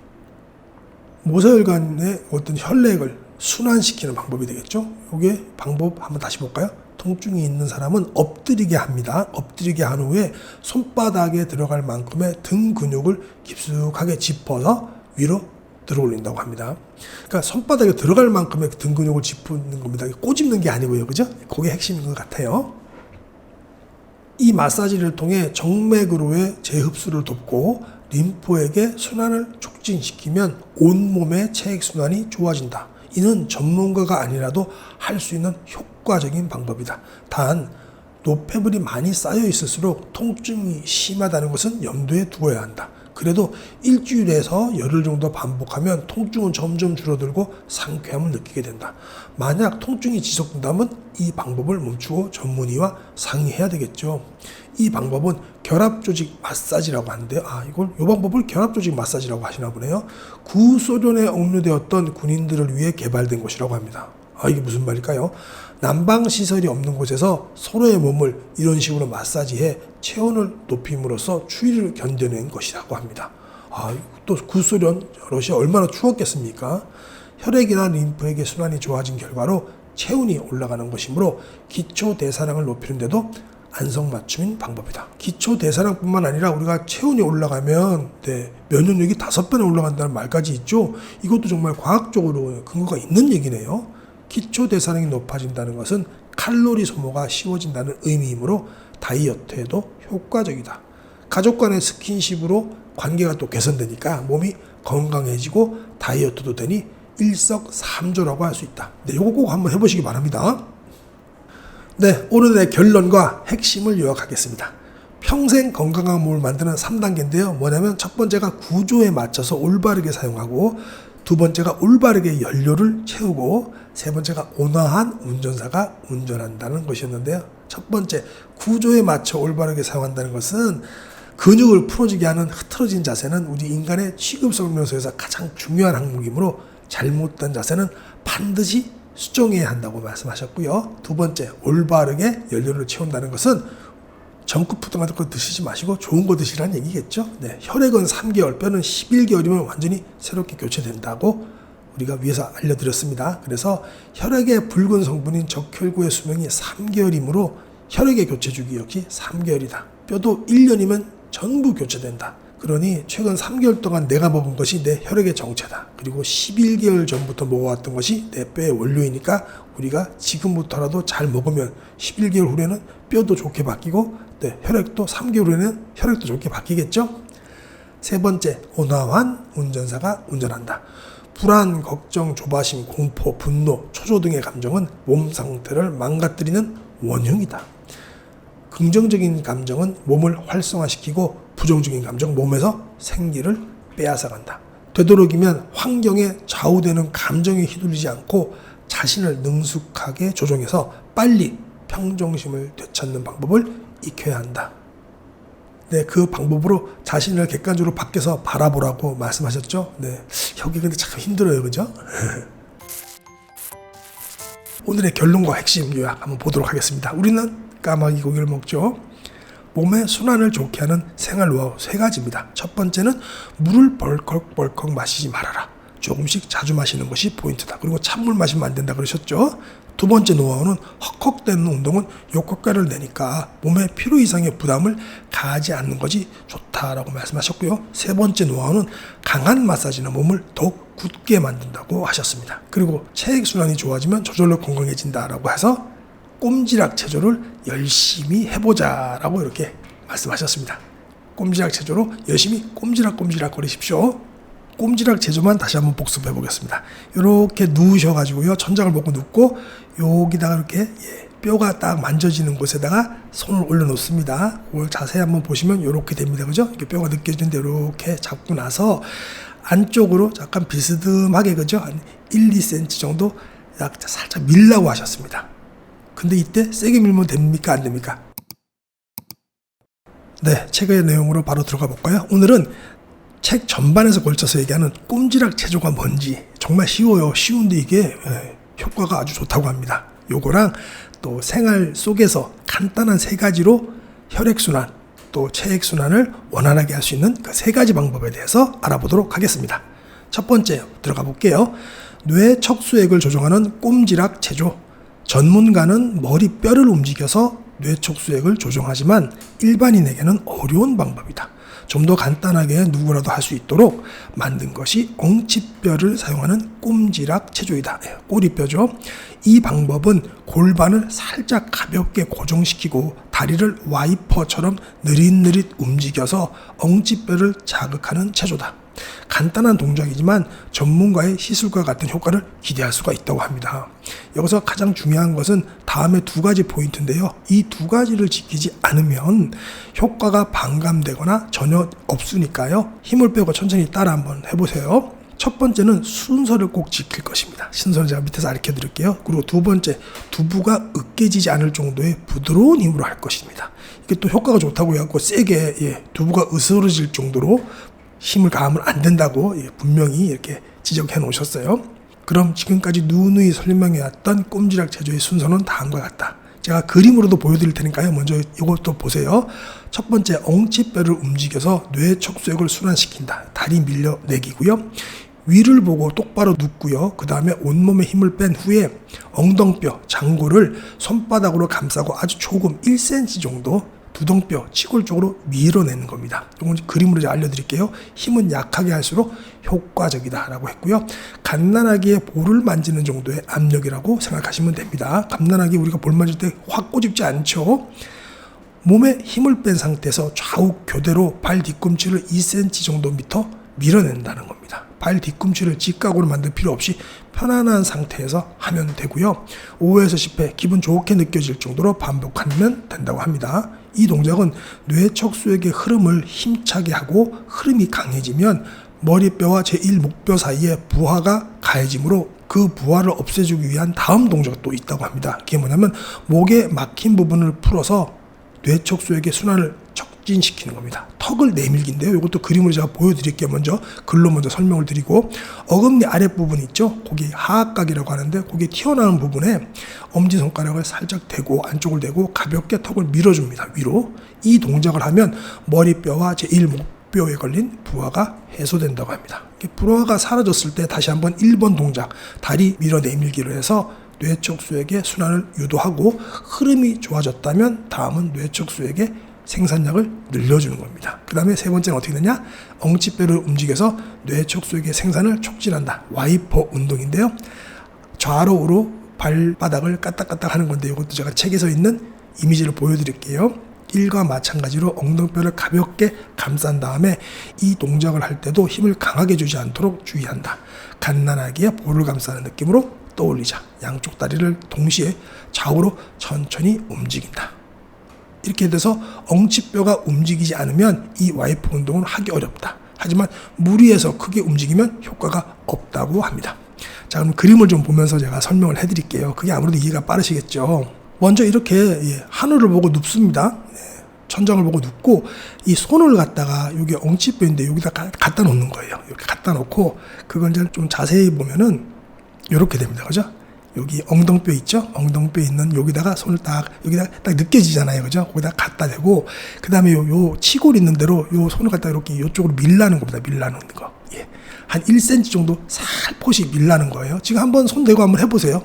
[SPEAKER 1] 모세혈관의 어떤 혈액을 순환시키는 방법이 되겠죠. 이게 방법 한번 다시 볼까요? 통증이 있는 사람은 엎드리게 합니다. 엎드리게 한 후에 손바닥에 들어갈 만큼의 등 근육을 깊숙하게 짚어서 위로 들어 올린다고 합니다. 그러니까 손바닥에 들어갈 만큼의 등 근육을 짚는 겁니다. 꼬집는 게 아니고요. 그죠? 그게 핵심인 것 같아요. 이 마사지를 통해 정맥으로의 재흡수를 돕고 림프에게 순환을 촉진시키면 온몸의 체액순환이 좋아진다. 이는 전문가가 아니라도 할 수 있는 효과적인 방법이다. 단 노폐물이 많이 쌓여 있을수록 통증이 심하다는 것은 염두에 두어야 한다. 그래도 일주일에서 열흘 정도 반복하면 통증은 점점 줄어들고 상쾌함을 느끼게 된다. 만약 통증이 지속된다면 이 방법을 멈추고 전문의와 상의해야 되겠죠. 이 방법은 결합조직 마사지라고 하는데요. 이 방법을 결합조직 마사지라고 하시나 보네요. 구소련에 억류되었던 군인들을 위해 개발된 것이라고 합니다. 이게 무슨 말일까요? 난방시설이 없는 곳에서 서로의 몸을 이런 식으로 마사지해 체온을 높임으로써 추위를 견뎌낸 것이라고 합니다. 또 구소련, 러시아 얼마나 추웠겠습니까? 혈액이나 림프에게 순환이 좋아진 결과로 체온이 올라가는 것이므로 기초대사량을 높이는 데도 안성맞춤인 방법이다. 기초대사량뿐만 아니라 우리가 체온이 올라가면 면역력이 5배나 올라간다는 말까지 있죠. 이것도 정말 과학적으로 근거가 있는 얘기네요. 기초대사량이 높아진다는 것은 칼로리 소모가 쉬워진다는 의미이므로 다이어트에도 효과적이다. 가족 간의 스킨십으로 관계가 또 개선되니까 몸이 건강해지고 다이어트도 되니 일석삼조라고 할 수 있다. 이거 꼭 한번 해보시기 바랍니다. 오늘의 결론과 핵심을 요약하겠습니다. 평생 건강한 몸을 만드는 3단계인데요. 뭐냐면 첫 번째가 구조에 맞춰서 올바르게 사용하고, 두 번째가 올바르게 연료를 채우고, 세 번째가 온화한 운전사가 운전한다는 것이었는데요. 첫 번째, 구조에 맞춰 올바르게 사용한다는 것은 근육을 풀어지게 하는 흐트러진 자세는 우리 인간의 취급설명서에서 가장 중요한 항목이므로 잘못된 자세는 반드시 수정해야 한다고 말씀하셨고요. 두 번째, 올바르게 연료를 채운다는 것은 정크푸드 같은 거 드시지 마시고 좋은 거 드시라는 얘기겠죠. 혈액은 3개월, 뼈는 11개월이면 완전히 새롭게 교체된다고 우리가 위에서 알려드렸습니다. 그래서 혈액의 붉은 성분인 적혈구의 수명이 3개월이므로 혈액의 교체 주기 역시 3개월이다. 뼈도 1년이면 전부 교체된다. 그러니 최근 3개월 동안 내가 먹은 것이 내 혈액의 정체다. 그리고 11개월 전부터 먹어왔던 것이 내 뼈의 원료이니까 우리가 지금부터라도 잘 먹으면 11개월 후에는 뼈도 좋게 바뀌고 혈액도 3개월 후에는 혈액도 좋게 바뀌겠죠. 세 번째, 온화한 운전사가 운전한다. 불안, 걱정, 조바심, 공포, 분노, 초조 등의 감정은 몸 상태를 망가뜨리는 원흉이다. 긍정적인 감정은 몸을 활성화시키고 부정적인 감정, 몸에서 생기를 빼앗아간다. 되도록이면 환경에 좌우되는 감정에 휘둘리지 않고 자신을 능숙하게 조정해서 빨리 평정심을 되찾는 방법을 익혀야 한다. 그 방법으로 자신을 객관적으로 밖에서 바라보라고 말씀하셨죠. 여기 근데 참 힘들어요, 그죠? 오늘의 결론과 핵심 요약 한번 보도록 하겠습니다. 우리는 까마귀 고기를 먹죠. 몸의 순환을 좋게 하는 생활 노하우 3가지입니다. 첫 번째는 물을 벌컥벌컥 마시지 말아라. 조금씩 자주 마시는 것이 포인트다. 그리고 찬물 마시면 안 된다 그러셨죠. 두 번째 노하우는 헉헉대는 운동은 욕효과를 내니까 몸에 필요 이상의 부담을 가하지 않는 것이 좋다라고 말씀하셨고요. 세 번째 노하우는 강한 마사지는 몸을 더욱 굳게 만든다고 하셨습니다. 그리고 체액순환이 좋아지면 저절로 건강해진다라고 해서 꼼지락 체조를 열심히 해보자라고 이렇게 말씀하셨습니다. 꼼지락 체조로 열심히 꼼지락 거리십시오. 꼼지락 체조만 다시 한번 복습해 보겠습니다. 이렇게 누우셔가지고요, 천장을 보고 눕고 여기다가 이렇게 뼈가 딱 만져지는 곳에다가 손을 올려놓습니다. 그걸 자세히 한번 보시면 이렇게 됩니다. 그죠? 이렇게 뼈가 느껴지는데 이렇게 잡고 나서 안쪽으로 약간 비스듬하게, 그죠? 한 1, 2cm 정도 살짝 밀라고 하셨습니다. 근데 이때 세게 밀면 됩니까? 안 됩니까? 네, 책의 내용으로 바로 들어가 볼까요? 오늘은 책 전반에서 걸쳐서 얘기하는 꼼지락 체조가 뭔지. 정말 쉬워요. 쉬운데 이게 효과가 아주 좋다고 합니다. 요거랑 또 생활 속에서 간단한 3가지로 혈액순환 또 체액순환을 원활하게 할 수 있는 그 3가지 방법에 대해서 알아보도록 하겠습니다. 첫 번째 들어가 볼게요. 뇌 척수액을 조정하는 꼼지락 체조. 전문가는 머리뼈를 움직여서 뇌 척수액을 조정하지만 일반인에게는 어려운 방법이다. 좀 더 간단하게 누구라도 할 수 있도록 만든 것이 엉치뼈를 사용하는 꼼지락 체조이다. 꼬리뼈죠. 이 방법은 골반을 살짝 가볍게 고정시키고 다리를 와이퍼처럼 느릿느릿 움직여서 엉치뼈를 자극하는 체조다. 간단한 동작이지만 전문가의 시술과 같은 효과를 기대할 수가 있다고 합니다. 여기서 가장 중요한 것은 다음에 2가지 포인트인데요. 이 2가지를 지키지 않으면 효과가 반감되거나 전혀 없으니까요. 힘을 빼고 천천히 따라 한번 해보세요. 첫 번째는 순서를 꼭 지킬 것입니다. 순서는 제가 밑에서 알려 드릴게요. 그리고 2번째, 두부가 으깨지지 않을 정도의 부드러운 힘으로 할 것입니다. 이게 또 효과가 좋다고 해갖고 세게 두부가 으스러질 정도로 힘을 가하면 안 된다고 분명히 이렇게 지적해 놓으셨어요. 그럼 지금까지 누누이 설명해 왔던 꼼지락 체조의 순서는 다음과 같다. 제가 그림으로도 보여드릴 테니까요. 먼저 이것도 보세요. 첫 번째, 엉치뼈를 움직여서 뇌 척수액을 순환시킨다. 다리 밀려내기고요. 위를 보고 똑바로 눕고요. 그 다음에 온몸에 힘을 뺀 후에 엉덩뼈, 장골을 손바닥으로 감싸고 아주 조금 1cm 정도 두덩뼈, 치골 쪽으로 밀어내는 겁니다. 이건 그림으로 알려드릴게요. 힘은 약하게 할수록 효과적이다 라고 했고요. 갓난아기의 볼을 만지는 정도의 압력이라고 생각하시면 됩니다. 갓난아기 우리가 볼 만질 때 확 꼬집지 않죠. 몸에 힘을 뺀 상태에서 좌우 교대로 발 뒤꿈치를 2cm 정도 밀어낸다는 겁니다. 발 뒤꿈치를 직각으로 만들 필요 없이 편안한 상태에서 하면 되고요. 5회에서 10회 기분 좋게 느껴질 정도로 반복하면 된다고 합니다. 이 동작은 뇌 척수액의 흐름을 힘차게 하고 흐름이 강해지면 머리뼈와 제1목뼈 사이에 부하가 가해지므로 그 부하를 없애주기 위한 다음 동작이 또 있다고 합니다. 그게 뭐냐면 목에 막힌 부분을 풀어서 뇌 척수액의 순환을 촉진시키는 겁니다. 턱을 내밀기인데요. 이것도 그림으로 제가 보여드릴게요. 먼저 글로 먼저 설명을 드리고, 어금니 아랫부분 있죠. 거기 하악각이라고 하는데 거기 튀어나온 부분에 엄지손가락을 살짝 대고 안쪽을 대고 가볍게 턱을 밀어줍니다. 위로. 이 동작을 하면 머리뼈와 제1목뼈에 걸린 부하가 해소된다고 합니다. 부하가 사라졌을 때 다시 한번 1번 동작, 다리 밀어내밀기를 해서 뇌 척수액의 순환을 유도하고 흐름이 좋아졌다면 다음은 뇌 척수액의 생산량을 늘려주는 겁니다. 그 다음에 3번째는 어떻게 되냐? 엉치뼈를 움직여서 뇌 척수액의 생산을 촉진한다. 와이퍼 운동인데요. 좌로우로 발바닥을 까딱까딱 하는 건데 이것도 제가 책에서 있는 이미지를 보여드릴게요. 1과 마찬가지로 엉덩뼈를 가볍게 감싼 다음에 이 동작을 할 때도 힘을 강하게 주지 않도록 주의한다. 갓난아기의 볼을 감싸는 느낌으로 떠올리자. 양쪽 다리를 동시에 좌우로 천천히 움직인다. 이렇게 돼서 엉치뼈가 움직이지 않으면 이 와이프 운동은 하기 어렵다. 하지만 무리해서 크게 움직이면 효과가 없다고 합니다. 자, 그럼 그림을 좀 보면서 제가 설명을 해드릴게요. 그게 아무래도 이해가 빠르시겠죠. 먼저 이렇게 하늘을 보고 눕습니다. 천장을 보고 눕고 이 손을 갖다가 여기 엉치뼈인데 여기다 갖다 놓는 거예요. 이렇게 갖다 놓고 그걸 이제 좀 자세히 보면은 이렇게 됩니다. 그죠? 여기 엉덩뼈 있죠? 엉덩뼈 있는 여기다가 손을 여기다 딱 느껴지잖아요. 그죠? 거기다 갖다 대고, 그 다음에 요 치골 있는 대로 요 손을 갖다 이렇게 이쪽으로 밀라는 겁니다. 밀라는 거. 예. 한 1cm 정도 살포시 밀라는 거예요. 지금 한번 손 대고 한번 해보세요.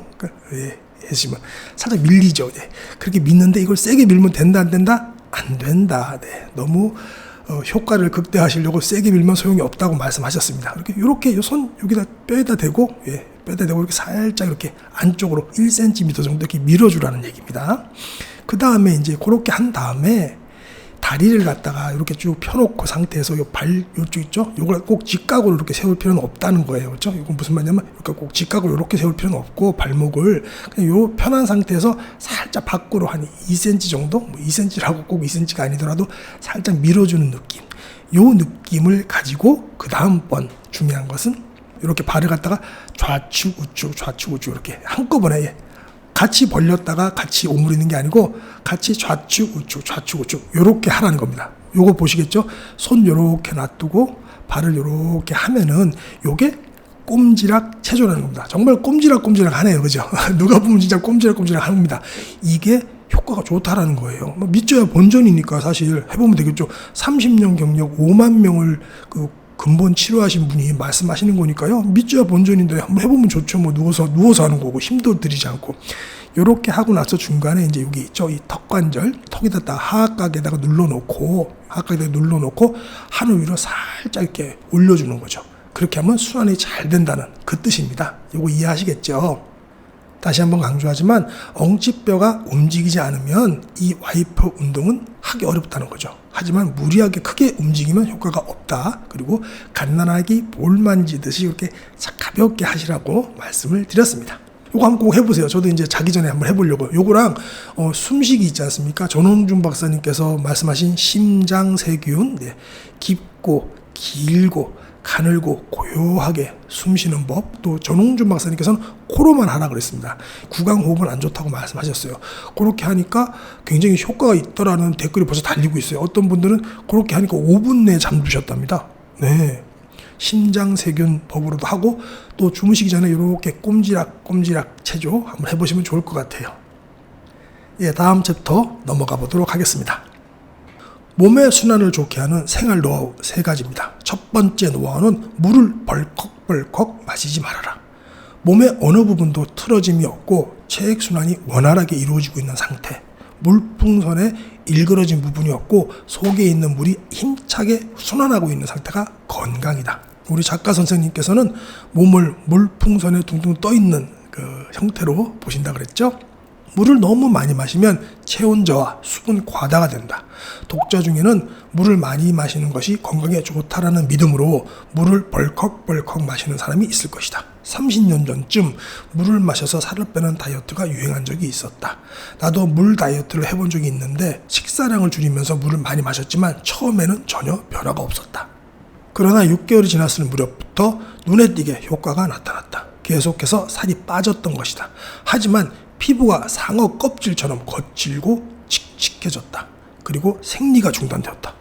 [SPEAKER 1] 해주시면 살짝 밀리죠. 예. 그렇게 밀는데 이걸 세게 밀면 된다, 안 된다? 안 된다. 네. 너무 효과를 극대화하시려고 세게 밀면 소용이 없다고 말씀하셨습니다. 이렇게 손 여기다 뼈에다 대고, 뼈에다 대고 이렇게 살짝 이렇게 안쪽으로 1cm 정도 이렇게 밀어주라는 얘기입니다. 그 다음에 이제 그렇게 한 다음에 다리를 갖다가 이렇게 쭉 펴놓고 상태에서 요 발 요쪽 있죠? 요걸 꼭 직각으로 이렇게 세울 필요는 없다는 거예요. 그렇죠? 이건 무슨 말이냐면 이렇게 꼭 직각으로 이렇게 세울 필요는 없고 발목을 그냥 요 편한 상태에서 살짝 밖으로 한 2cm 정도, 뭐 2cm라고 꼭 2cm가 아니더라도 살짝 밀어주는 느낌. 요 느낌을 가지고 그 다음번 중요한 것은 이렇게 발을 갖다가 좌측 우측 좌측 우측 이렇게 한꺼번에 같이 벌렸다가 같이 오므리는 게 아니고 같이 좌측 우측 좌측 우측 요렇게 하라는 겁니다. 요거 보시겠죠? 손 요렇게 놔두고 발을 요렇게 하면은 요게 꼼지락 체조라는 겁니다. 정말 꼼지락 하네요. 그죠? 누가 보면 진짜 꼼지락 합니다. 이게 효과가 좋다라는 거예요. 믿져야 본전이니까 사실 해보면 되겠죠. 30년 경력 5만 명을 근본 치료하신 분이 말씀하시는 거니까요. 믿져야 본전인데 한번 해보면 좋죠. 뭐 누워서 하는 거고 힘도 들이지 않고. 요렇게 하고 나서 중간에 이제 여기 있죠. 이 턱관절, 턱에다가 하악각에다가 눌러놓고 하늘 위로 살짝 이렇게 올려주는 거죠. 그렇게 하면 순환이 잘 된다는 그 뜻입니다. 요거 이해하시겠죠? 다시 한번 강조하지만 엉치뼈가 움직이지 않으면 이 와이프 운동은 하기 어렵다는 거죠. 하지만 무리하게 크게 움직이면 효과가 없다. 그리고 갓난아기 볼 만지듯이 이렇게 가볍게 하시라고 말씀을 드렸습니다. 요거 한번 꼭 해보세요. 저도 이제 자기 전에 한번 해보려고요. 요거랑 숨쉬기 있지 않습니까? 전홍준 박사님께서 말씀하신 심장세균, 네. 깊고 길고 가늘고 고요하게 숨쉬는 법, 또 전홍준 박사님께서는 코로만 하라 그랬습니다. 구강호흡은 안 좋다고 말씀하셨어요. 그렇게 하니까 굉장히 효과가 있더라는 댓글이 벌써 달리고 있어요. 어떤 분들은 그렇게 하니까 5분 내에 잠드셨답니다. 네. 심장세균 법으로도 하고 또 주무시기 전에 이렇게 꼼지락 체조 한번 해보시면 좋을 것 같아요. 예, 다음 챕터 넘어가 보도록 하겠습니다. 몸의 순환을 좋게 하는 생활 노하우 3가지입니다. 첫 번째 노하우는 물을 벌컥벌컥 마시지 말아라. 몸의 어느 부분도 틀어짐이 없고 체액순환이 원활하게 이루어지고 있는 상태. 물풍선에 일그러진 부분이 없고 속에 있는 물이 힘차게 순환하고 있는 상태가 건강이다. 우리 작가 선생님께서는 몸을 물풍선에 둥둥 떠 있는 그 형태로 보신다 그랬죠? 물을 너무 많이 마시면 체온 저하, 수분 과다가 된다. 독자 중에는 물을 많이 마시는 것이 건강에 좋다라는 믿음으로 물을 벌컥벌컥 마시는 사람이 있을 것이다. 30년 전쯤 물을 마셔서 살을 빼는 다이어트가 유행한 적이 있었다. 나도 물 다이어트를 해본 적이 있는데 식사량을 줄이면서 물을 많이 마셨지만 처음에는 전혀 변화가 없었다. 그러나 6개월이 지났을 무렵부터 눈에 띄게 효과가 나타났다. 계속해서 살이 빠졌던 것이다. 하지만 피부가 상어 껍질처럼 거칠고 칙칙해졌다. 그리고 생리가 중단되었다.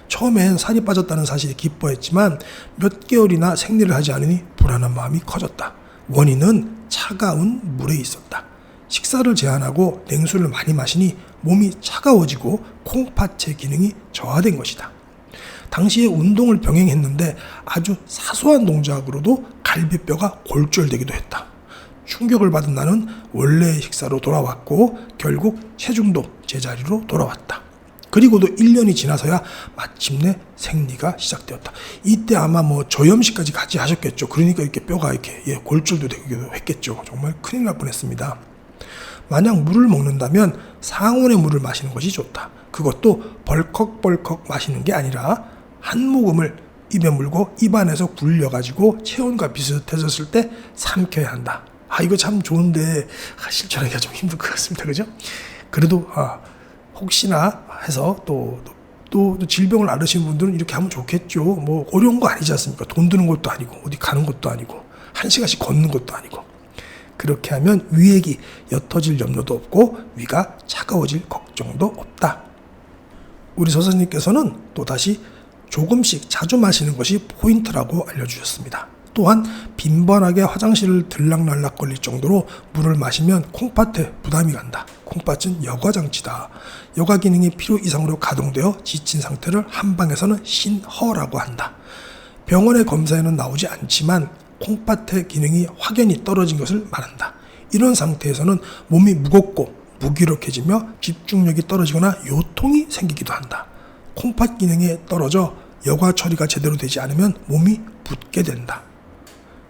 [SPEAKER 1] 처음엔 살이 빠졌다는 사실에 기뻐했지만 몇 개월이나 생리를 하지 않으니 불안한 마음이 커졌다. 원인은 차가운 물에 있었다. 식사를 제한하고 냉수를 많이 마시니 몸이 차가워지고 콩팥의 기능이 저하된 것이다. 당시에 운동을 병행했는데 아주 사소한 동작으로도 갈비뼈가 골절되기도 했다. 충격을 받은 나는 원래의 식사로 돌아왔고 결국 체중도 제자리로 돌아왔다. 그리고도 1년이 지나서야 마침내 생리가 시작되었다. 이때 아마 저염식까지 같이 하셨겠죠. 그러니까 이렇게 뼈가 이렇게 골절도 되기도 했겠죠. 정말 큰일 날 뻔했습니다. 만약 물을 먹는다면 상온의 물을 마시는 것이 좋다. 그것도 벌컥벌컥 마시는 게 아니라 한 모금을 입에 물고 입안에서 굴려가지고 체온과 비슷해졌을 때 삼켜야 한다. 이거 참 좋은데 실천하기가 좀 힘들 것 같습니다. 그죠? 그래도 혹시나 해서 또 질병을 앓으시는 분들은 이렇게 하면 좋겠죠. 어려운 거 아니지 않습니까? 돈 드는 것도 아니고 어디 가는 것도 아니고 1시간씩 걷는 것도 아니고. 그렇게 하면 위액이 옅어질 염려도 없고 위가 차가워질 걱정도 없다. 우리 선생님께서는 또다시 조금씩 자주 마시는 것이 포인트라고 알려주셨습니다. 또한 빈번하게 화장실을 들락날락 걸릴 정도로 물을 마시면 콩팥에 부담이 간다. 콩팥은 여과장치다. 여과 기능이 필요 이상으로 가동되어 지친 상태를 한방에서는 신허라고 한다. 병원의 검사에는 나오지 않지만 콩팥의 기능이 확연히 떨어진 것을 말한다. 이런 상태에서는 몸이 무겁고 무기력해지며 집중력이 떨어지거나 요통이 생기기도 한다. 콩팥 기능이 떨어져 여과 처리가 제대로 되지 않으면 몸이 붓게 된다.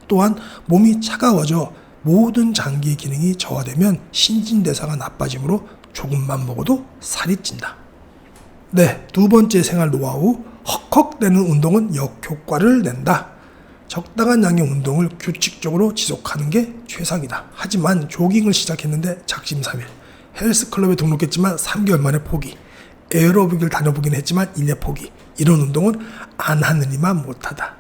[SPEAKER 1] 또한 몸이 차가워져 모든 장기의 기능이 저하되면 신진대사가 나빠지므로 조금만 먹어도 살이 찐다. 네, 두 번째 생활 노하우, 헉헉대는 운동은 역효과를 낸다. 적당한 양의 운동을 규칙적으로 지속하는 게 최상이다. 하지만 조깅을 시작했는데 작심삼일, 헬스클럽에 등록했지만 3개월 만에 포기, 에어로빅을 다녀보긴 했지만 이내 포기, 이런 운동은 안 하느니만 못하다.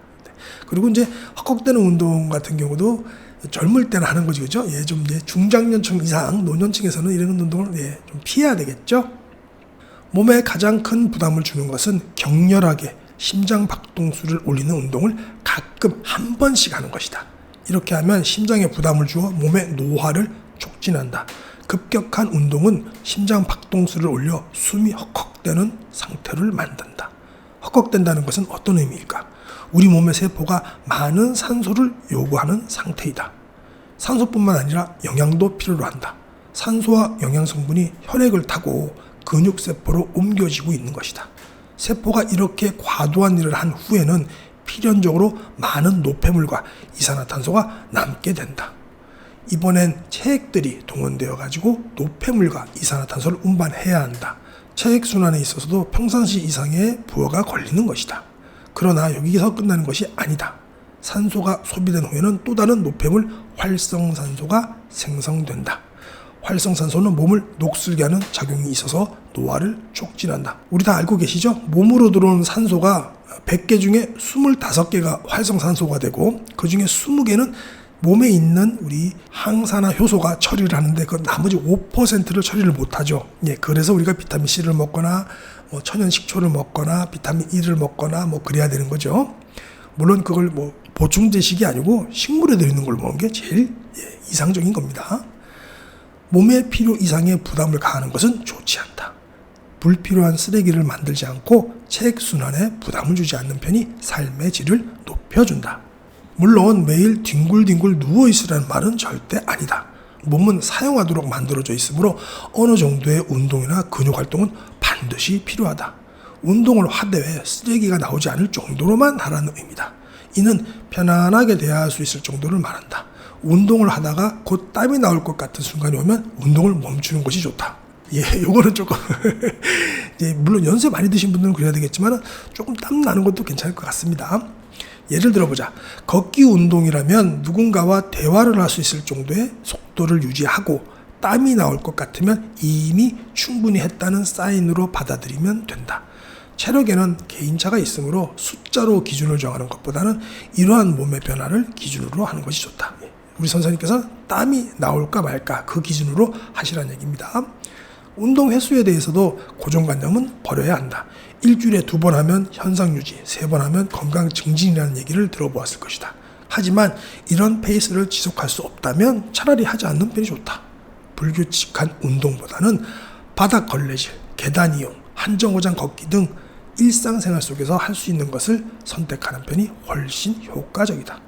[SPEAKER 1] 그리고 이제 헉헉대는 운동 같은 경우도 젊을 때는 하는 거지, 그죠? 좀 중장년층 이상, 노년층에서는 이런 운동을 좀 피해야 되겠죠? 몸에 가장 큰 부담을 주는 것은 격렬하게 심장 박동수를 올리는 운동을 가끔 한 번씩 하는 것이다. 이렇게 하면 심장에 부담을 주어 몸의 노화를 촉진한다. 급격한 운동은 심장 박동수를 올려 숨이 헉헉대는 상태를 만든다. 헉헉댄다는 것은 어떤 의미일까? 우리 몸의 세포가 많은 산소를 요구하는 상태이다. 산소뿐만 아니라 영양도 필요로 한다. 산소와 영양 성분이 혈액을 타고 근육세포로 옮겨지고 있는 것이다. 세포가 이렇게 과도한 일을 한 후에는 필연적으로 많은 노폐물과 이산화탄소가 남게 된다. 이번엔 체액들이 동원되어 가지고 노폐물과 이산화탄소를 운반해야 한다. 체액순환에 있어서도 평상시 이상의 부하가 걸리는 것이다. 그러나 여기서 끝나는 것이 아니다. 산소가 소비된 후에는 또 다른 노폐물 활성산소가 생성된다. 활성산소는 몸을 녹슬게 하는 작용이 있어서 노화를 촉진한다. 우리 다 알고 계시죠? 몸으로 들어오는 산소가 100개 중에 25개가 활성산소가 되고 그 중에 20개는 몸에 있는 우리 항산화 효소가 처리를 하는데 그 나머지 5%를 처리를 못하죠. 그래서 우리가 비타민 C를 먹거나 천연 식초를 먹거나 비타민 E를 먹거나 그래야 되는 거죠. 물론 그걸 보충제식이 아니고 식물에 들어있는 걸 먹는 게 제일 이상적인 겁니다. 몸에 필요 이상의 부담을 가하는 것은 좋지 않다. 불필요한 쓰레기를 만들지 않고 체액순환에 부담을 주지 않는 편이 삶의 질을 높여준다. 물론 매일 뒹굴뒹굴 누워있으라는 말은 절대 아니다. 몸은 사용하도록 만들어져 있으므로 어느 정도의 운동이나 근육활동은 반드시 필요하다. 운동을 하되 쓰레기가 나오지 않을 정도로만 하라는 의미다. 이는 편안하게 대화할 수 있을 정도를 말한다. 운동을 하다가 곧 땀이 나올 것 같은 순간이 오면 운동을 멈추는 것이 좋다. 요거는 조금 물론 연세 많이 드신 분들은 그래야 되겠지만 조금 땀 나는 것도 괜찮을 것 같습니다. 예를 들어보자. 걷기 운동이라면 누군가와 대화를 할 수 있을 정도의 속도를 유지하고 땀이 나올 것 같으면 이미 충분히 했다는 사인으로 받아들이면 된다. 체력에는 개인차가 있으므로 숫자로 기준을 정하는 것보다는 이러한 몸의 변화를 기준으로 하는 것이 좋다. 우리 선생님께서 땀이 나올까 말까 그 기준으로 하시라는 얘기입니다. 운동 횟수에 대해서도 고정관념은 버려야 한다. 일주일에 2번 하면 현상 유지, 3번 하면 건강 증진이라는 얘기를 들어보았을 것이다. 하지만 이런 페이스를 지속할 수 없다면 차라리 하지 않는 편이 좋다. 불규칙한 운동보다는 바닥 걸레질, 계단 이용, 한정거장 걷기 등 일상생활 속에서 할 수 있는 것을 선택하는 편이 훨씬 효과적이다.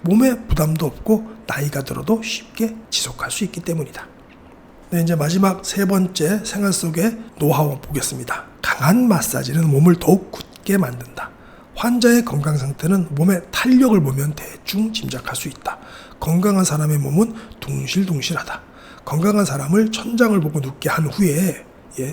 [SPEAKER 1] 몸에 부담도 없고 나이가 들어도 쉽게 지속할 수 있기 때문이다. 이제 마지막 3번째 생활 속의 노하우 보겠습니다. 강한 마사지는 몸을 더욱 굳게 만든다. 환자의 건강 상태는 몸의 탄력을 보면 대충 짐작할 수 있다. 건강한 사람의 몸은 둥실둥실하다. 건강한 사람을 천장을 보고 눕게 한 후에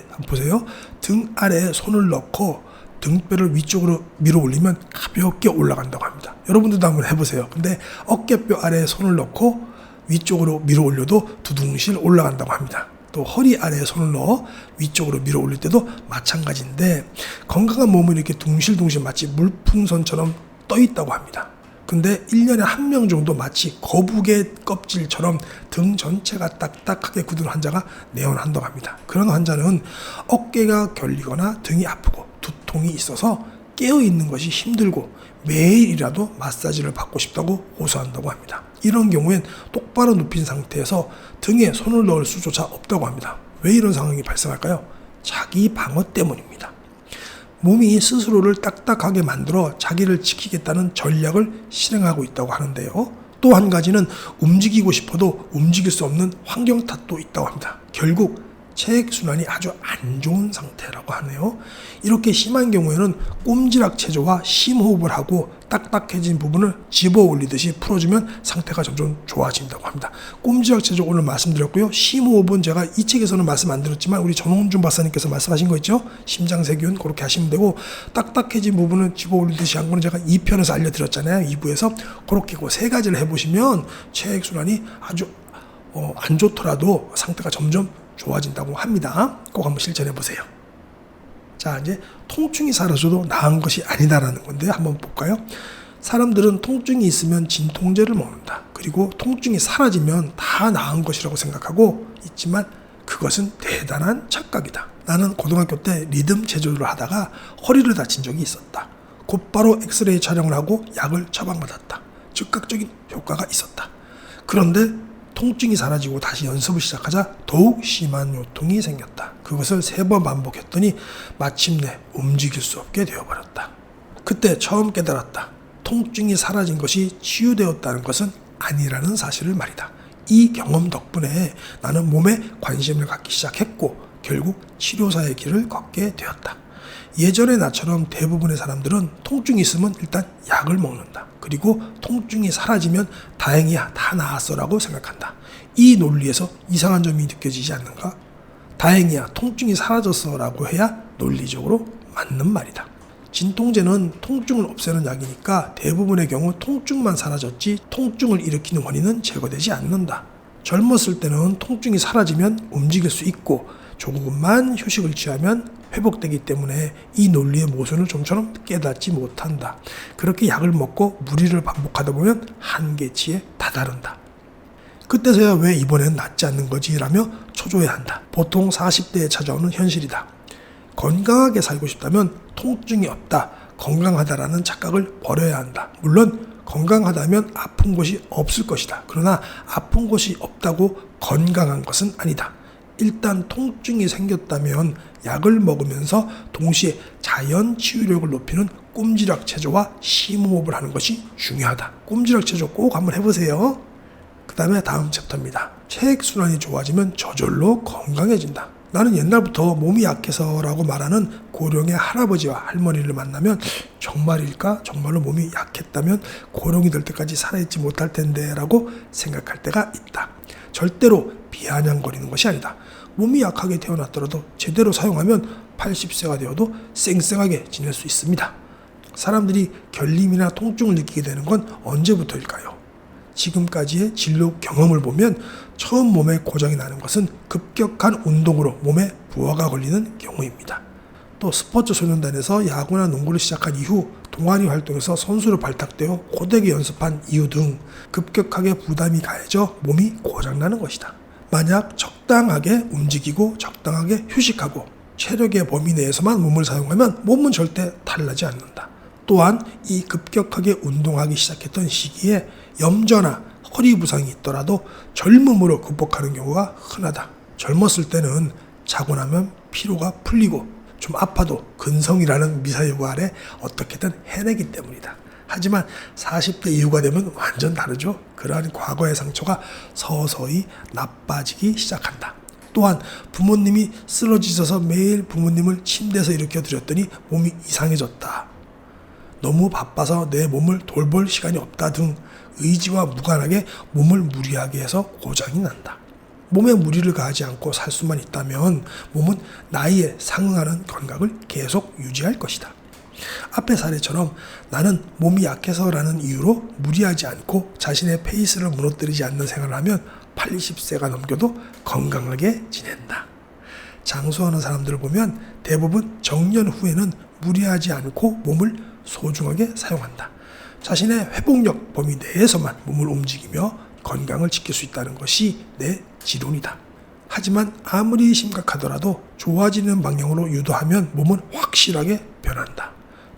[SPEAKER 1] 한번 보세요. 등 아래에 손을 넣고 등뼈를 위쪽으로 밀어 올리면 가볍게 올라간다고 합니다. 여러분들도 한번 해보세요. 근데 어깨뼈 아래에 손을 넣고 위쪽으로 밀어 올려도 두둥실 올라간다고 합니다. 또 허리 아래에 손을 넣어 위쪽으로 밀어 올릴 때도 마찬가지인데 건강한 몸은 이렇게 둥실둥실 마치 물풍선처럼 떠 있다고 합니다. 근데 1년에 1명 정도 마치 거북의 껍질처럼 등 전체가 딱딱하게 굳은 환자가 내원한다고 합니다. 그런 환자는 어깨가 결리거나 등이 아프고 두통이 있어서 깨어있는 것이 힘들고 매일이라도 마사지를 받고 싶다고 호소한다고 합니다. 이런 경우엔 똑바로 눕힌 상태에서 등에 손을 넣을 수조차 없다고 합니다. 왜 이런 상황이 발생할까요? 자기 방어 때문입니다. 몸이 스스로를 딱딱하게 만들어 자기를 지키겠다는 전략을 실행하고 있다고 하는데요. 또 한 가지는 움직이고 싶어도 움직일 수 없는 환경 탓도 있다고 합니다. 결국 체액순환이 아주 안 좋은 상태라고 하네요. 이렇게 심한 경우에는 꼼지락 체조와 심호흡을 하고 딱딱해진 부분을 집어 올리듯이 풀어주면 상태가 점점 좋아진다고 합니다. 꼼지락 체조 오늘 말씀드렸고요. 심호흡은 제가 이 책에서는 말씀 안 드렸지만 우리 전홍준 박사님께서 말씀하신 거 있죠. 심장세균 그렇게 하시면 되고, 딱딱해진 부분을 집어 올리듯이 한 거는 제가 2편에서 알려드렸잖아요. 2부에서 그렇게 그 세 가지를 해보시면 체액순환이 아주 안 좋더라도 상태가 점점 좋아진다고 합니다. 꼭 한번 실천해 보세요. 자, 이제 통증이 사라져도 나은 것이 아니다라는 건데 한번 볼까요? 사람들은 통증이 있으면 진통제를 먹는다. 그리고 통증이 사라지면 다 나은 것이라고 생각하고 있지만 그것은 대단한 착각이다. 나는 고등학교 때 리듬 체조를 하다가 허리를 다친 적이 있었다. 곧바로 엑스레이 촬영을 하고 약을 처방받았다. 즉각적인 효과가 있었다. 그런데 통증이 사라지고 다시 연습을 시작하자 더욱 심한 요통이 생겼다. 그것을 3번 반복했더니 마침내 움직일 수 없게 되어버렸다. 그때 처음 깨달았다. 통증이 사라진 것이 치유되었다는 것은 아니라는 사실을 말이다. 이 경험 덕분에 나는 몸에 관심을 갖기 시작했고 결국 치료사의 길을 걷게 되었다. 예전의 나처럼 대부분의 사람들은 통증이 있으면 일단 약을 먹는다. 그리고 통증이 사라지면 다행이야, 다 나았어 라고 생각한다. 이 논리에서 이상한 점이 느껴지지 않는가? 다행이야, 통증이 사라졌어 라고 해야 논리적으로 맞는 말이다. 진통제는 통증을 없애는 약이니까 대부분의 경우 통증만 사라졌지 통증을 일으키는 원인은 제거되지 않는다. 젊었을 때는 통증이 사라지면 움직일 수 있고 조금만 휴식을 취하면 회복되기 때문에 이 논리의 모순을 좀처럼 깨닫지 못한다. 그렇게 약을 먹고 무리를 반복하다 보면 한계치에 다다른다. 그때서야 왜 이번엔 낫지 않는 거지? 라며 초조해야 한다. 보통 40대에 찾아오는 현실이다. 건강하게 살고 싶다면 통증이 없다, 건강하다라는 착각을 버려야 한다. 물론 건강하다면 아픈 곳이 없을 것이다. 그러나 아픈 곳이 없다고 건강한 것은 아니다. 일단 통증이 생겼다면 약을 먹으면서 동시에 자연 치유력을 높이는 꼼지락 체조와 심호흡을 하는 것이 중요하다. 꼼지락 체조 꼭 한번 해보세요. 그 다음에 다음 챕터입니다. 체액순환이 좋아지면 저절로 건강해진다. 나는 옛날부터 몸이 약해서라고 말하는 고령의 할아버지와 할머니를 만나면 정말일까? 정말로 몸이 약했다면 고령이 될 때까지 살아있지 못할 텐데 라고 생각할 때가 있다. 절대로 비아냥거리는 것이 아니다. 몸이 약하게 태어났더라도 제대로 사용하면 80세가 되어도 쌩쌩하게 지낼 수 있습니다. 사람들이 결림이나 통증을 느끼게 되는 건 언제부터일까요? 지금까지의 진로 경험을 보면 처음 몸에 고장이 나는 것은 급격한 운동으로 몸에 부하가 걸리는 경우입니다. 또 스포츠 소년단에서 야구나 농구를 시작한 이후 동아리 활동에서 선수로 발탁되어 고되게 연습한 이유 등 급격하게 부담이 가해져 몸이 고장나는 것이다. 만약 적당하게 움직이고 적당하게 휴식하고 체력의 범위 내에서만 몸을 사용하면 몸은 절대 탈나지 않는다. 또한 이 급격하게 운동하기 시작했던 시기에 염좌나 허리 부상이 있더라도 젊음으로 극복하는 경우가 흔하다. 젊었을 때는 자고 나면 피로가 풀리고 좀 아파도 근성이라는 미사여구 아래 어떻게든 해내기 때문이다. 하지만 40대 이후가 되면 완전 다르죠. 그러한 과거의 상처가 서서히 나빠지기 시작한다. 또한 부모님이 쓰러지셔서 매일 부모님을 침대에서 일으켜 드렸더니 몸이 이상해졌다. 너무 바빠서 내 몸을 돌볼 시간이 없다 등 의지와 무관하게 몸을 무리하게 해서 고장이 난다. 몸에 무리를 가하지 않고 살 수만 있다면 몸은 나이에 상응하는 건강을 계속 유지할 것이다. 앞의 사례처럼 나는 몸이 약해서라는 이유로 무리하지 않고 자신의 페이스를 무너뜨리지 않는 생활을 하면 80세가 넘겨도 건강하게 지낸다. 장수하는 사람들을 보면 대부분 정년 후에는 무리하지 않고 몸을 소중하게 사용한다. 자신의 회복력 범위 내에서만 몸을 움직이며 건강을 지킬 수 있다는 것이 내 지론이다. 하지만 아무리 심각하더라도 좋아지는 방향으로 유도하면 몸은 확실하게 변한다.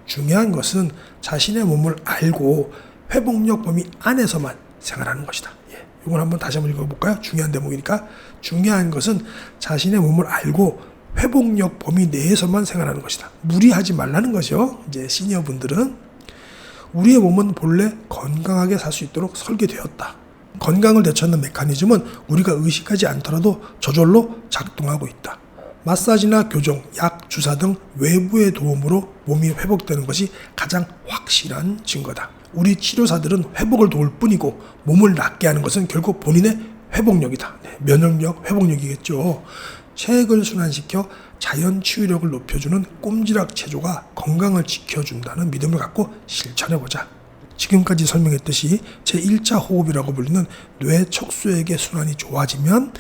[SPEAKER 1] 중요한 것은 자신의 몸을 알고 회복력 범위 안에서만 생활하는 것이다. 이건 한번 다시 한번 읽어볼까요? 중요한 대목이니까. 중요한 것은 자신의 몸을 알고 회복력 범위 내에서만 생활하는 것이다. 무리하지 말라는 거죠. 이제 시니어분들은 우리의 몸은 본래 건강하게 살 수 있도록 설계되었다. 건강을 되찾는 메커니즘은 우리가 의식하지 않더라도 저절로 작동하고 있다. 마사지나 교정, 약, 주사 등 외부의 도움으로 몸이 회복되는 것이 가장 확실한 증거다. 우리 치료사들은 회복을 도울 뿐이고 몸을 낫게 하는 것은 결국 본인의 회복력이다. 면역력, 회복력이겠죠. 체액을 순환시켜 자연 치유력을 높여주는 꼼지락 체조가 건강을 지켜준다는 믿음을 갖고 실천해보자. 지금까지 설명했듯이 제1차 호흡이라고 불리는 뇌 척수액의 순환이 좋아지면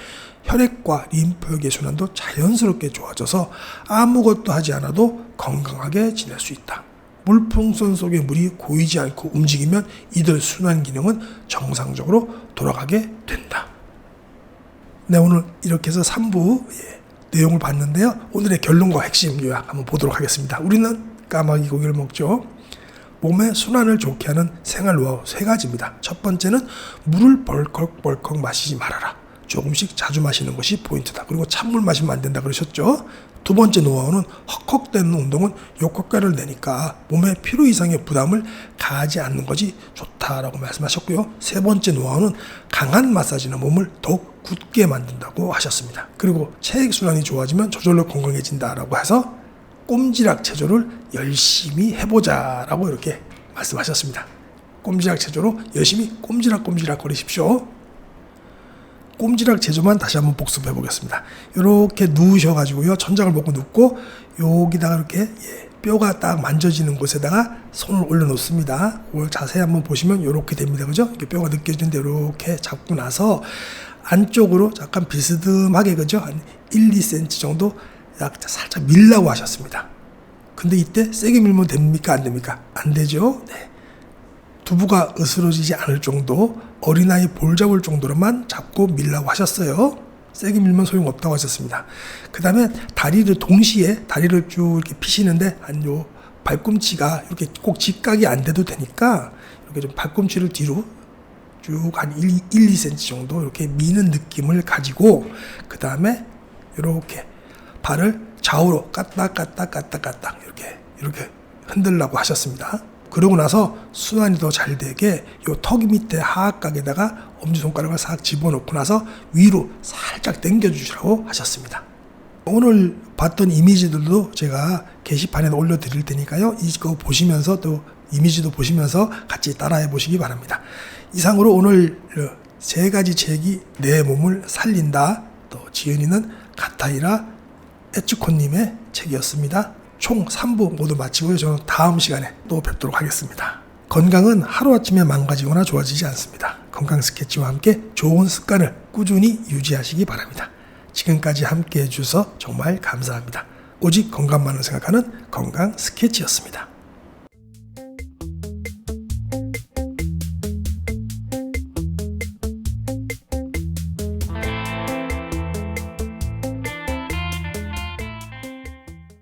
[SPEAKER 1] 혈액과 림프혈의 순환도 자연스럽게 좋아져서 아무것도 하지 않아도 건강하게 지낼 수 있다. 물풍선 속의 물이 고이지 않고 움직이면 이들 순환 기능은 정상적으로 돌아가게 된다. 네, 오늘 이렇게 해서 3부 내용을 봤는데요. 오늘의 결론과 핵심 요약 한번 보도록 하겠습니다. 우리는 까마귀 고기를 먹죠. 몸의 순환을 좋게 하는 생활 노하우 3가지입니다. 첫 번째는 물을 벌컥벌컥 마시지 말아라. 조금씩 자주 마시는 것이 포인트다. 그리고 찬물 마시면 안 된다 그러셨죠. 두 번째 노하우는 헉헉대는 운동은 효과를 내니까 몸에 필요 이상의 부담을 가하지 않는 것이 좋다라고 말씀하셨고요. 세 번째 노하우는 강한 마사지는 몸을 더욱 굳게 만든다고 하셨습니다. 그리고 체액순환이 좋아지면 저절로 건강해진다라고 해서 꼼지락 체조를 열심히 해보자라고 이렇게 말씀하셨습니다. 꼼지락 체조로 열심히 꼼지락 거리십시오. 꼼지락 체조만 다시 한번 복습해 보겠습니다. 이렇게 누우셔가지고요. 천장을 보고 눕고 여기다가 이렇게 뼈가 딱 만져지는 곳에다가 손을 올려놓습니다. 그걸 자세히 한번 보시면 이렇게 됩니다. 그죠? 이렇게 뼈가 느껴지는데 이렇게 잡고 나서 안쪽으로 약간 비스듬하게 그죠? 한 1, 2cm 정도 살짝 밀라고 하셨습니다. 근데 이때 세게 밀면 됩니까? 안 됩니까? 안 되죠? 네. 두부가 으스러지지 않을 정도, 어린아이 볼 잡을 정도로만 잡고 밀라고 하셨어요. 세게 밀면 소용없다고 하셨습니다. 그 다음에 다리를 쭉 이렇게 피시는데 한 요 발꿈치가 이렇게 꼭 직각이 안 돼도 되니까 이렇게 좀 발꿈치를 뒤로 쭉 한 1, 2cm 정도 이렇게 미는 느낌을 가지고 그 다음에 이렇게 발을 좌우로 까딱 이렇게 흔들라고 하셨습니다. 그러고 나서 순환이 더 잘 되게 요 턱 밑에 하악각에다가 엄지손가락을 싹 집어넣고 나서 위로 살짝 당겨주시라고 하셨습니다. 오늘 봤던 이미지들도 제가 게시판에 올려드릴 테니까요. 이거 보시면서 또 이미지도 보시면서 같이 따라해 보시기 바랍니다. 이상으로 오늘 3가지 책이 내 몸을 살린다. 또 지은이는 가타이라 에츠코님의 책이었습니다. 총 3부 모두 마치고요. 저는 다음 시간에 또 뵙도록 하겠습니다. 건강은 하루아침에 망가지거나 좋아지지 않습니다. 건강 스케치와 함께 좋은 습관을 꾸준히 유지하시기 바랍니다. 지금까지 함께 해주셔서 정말 감사합니다. 오직 건강만을 생각하는 건강 스케치였습니다.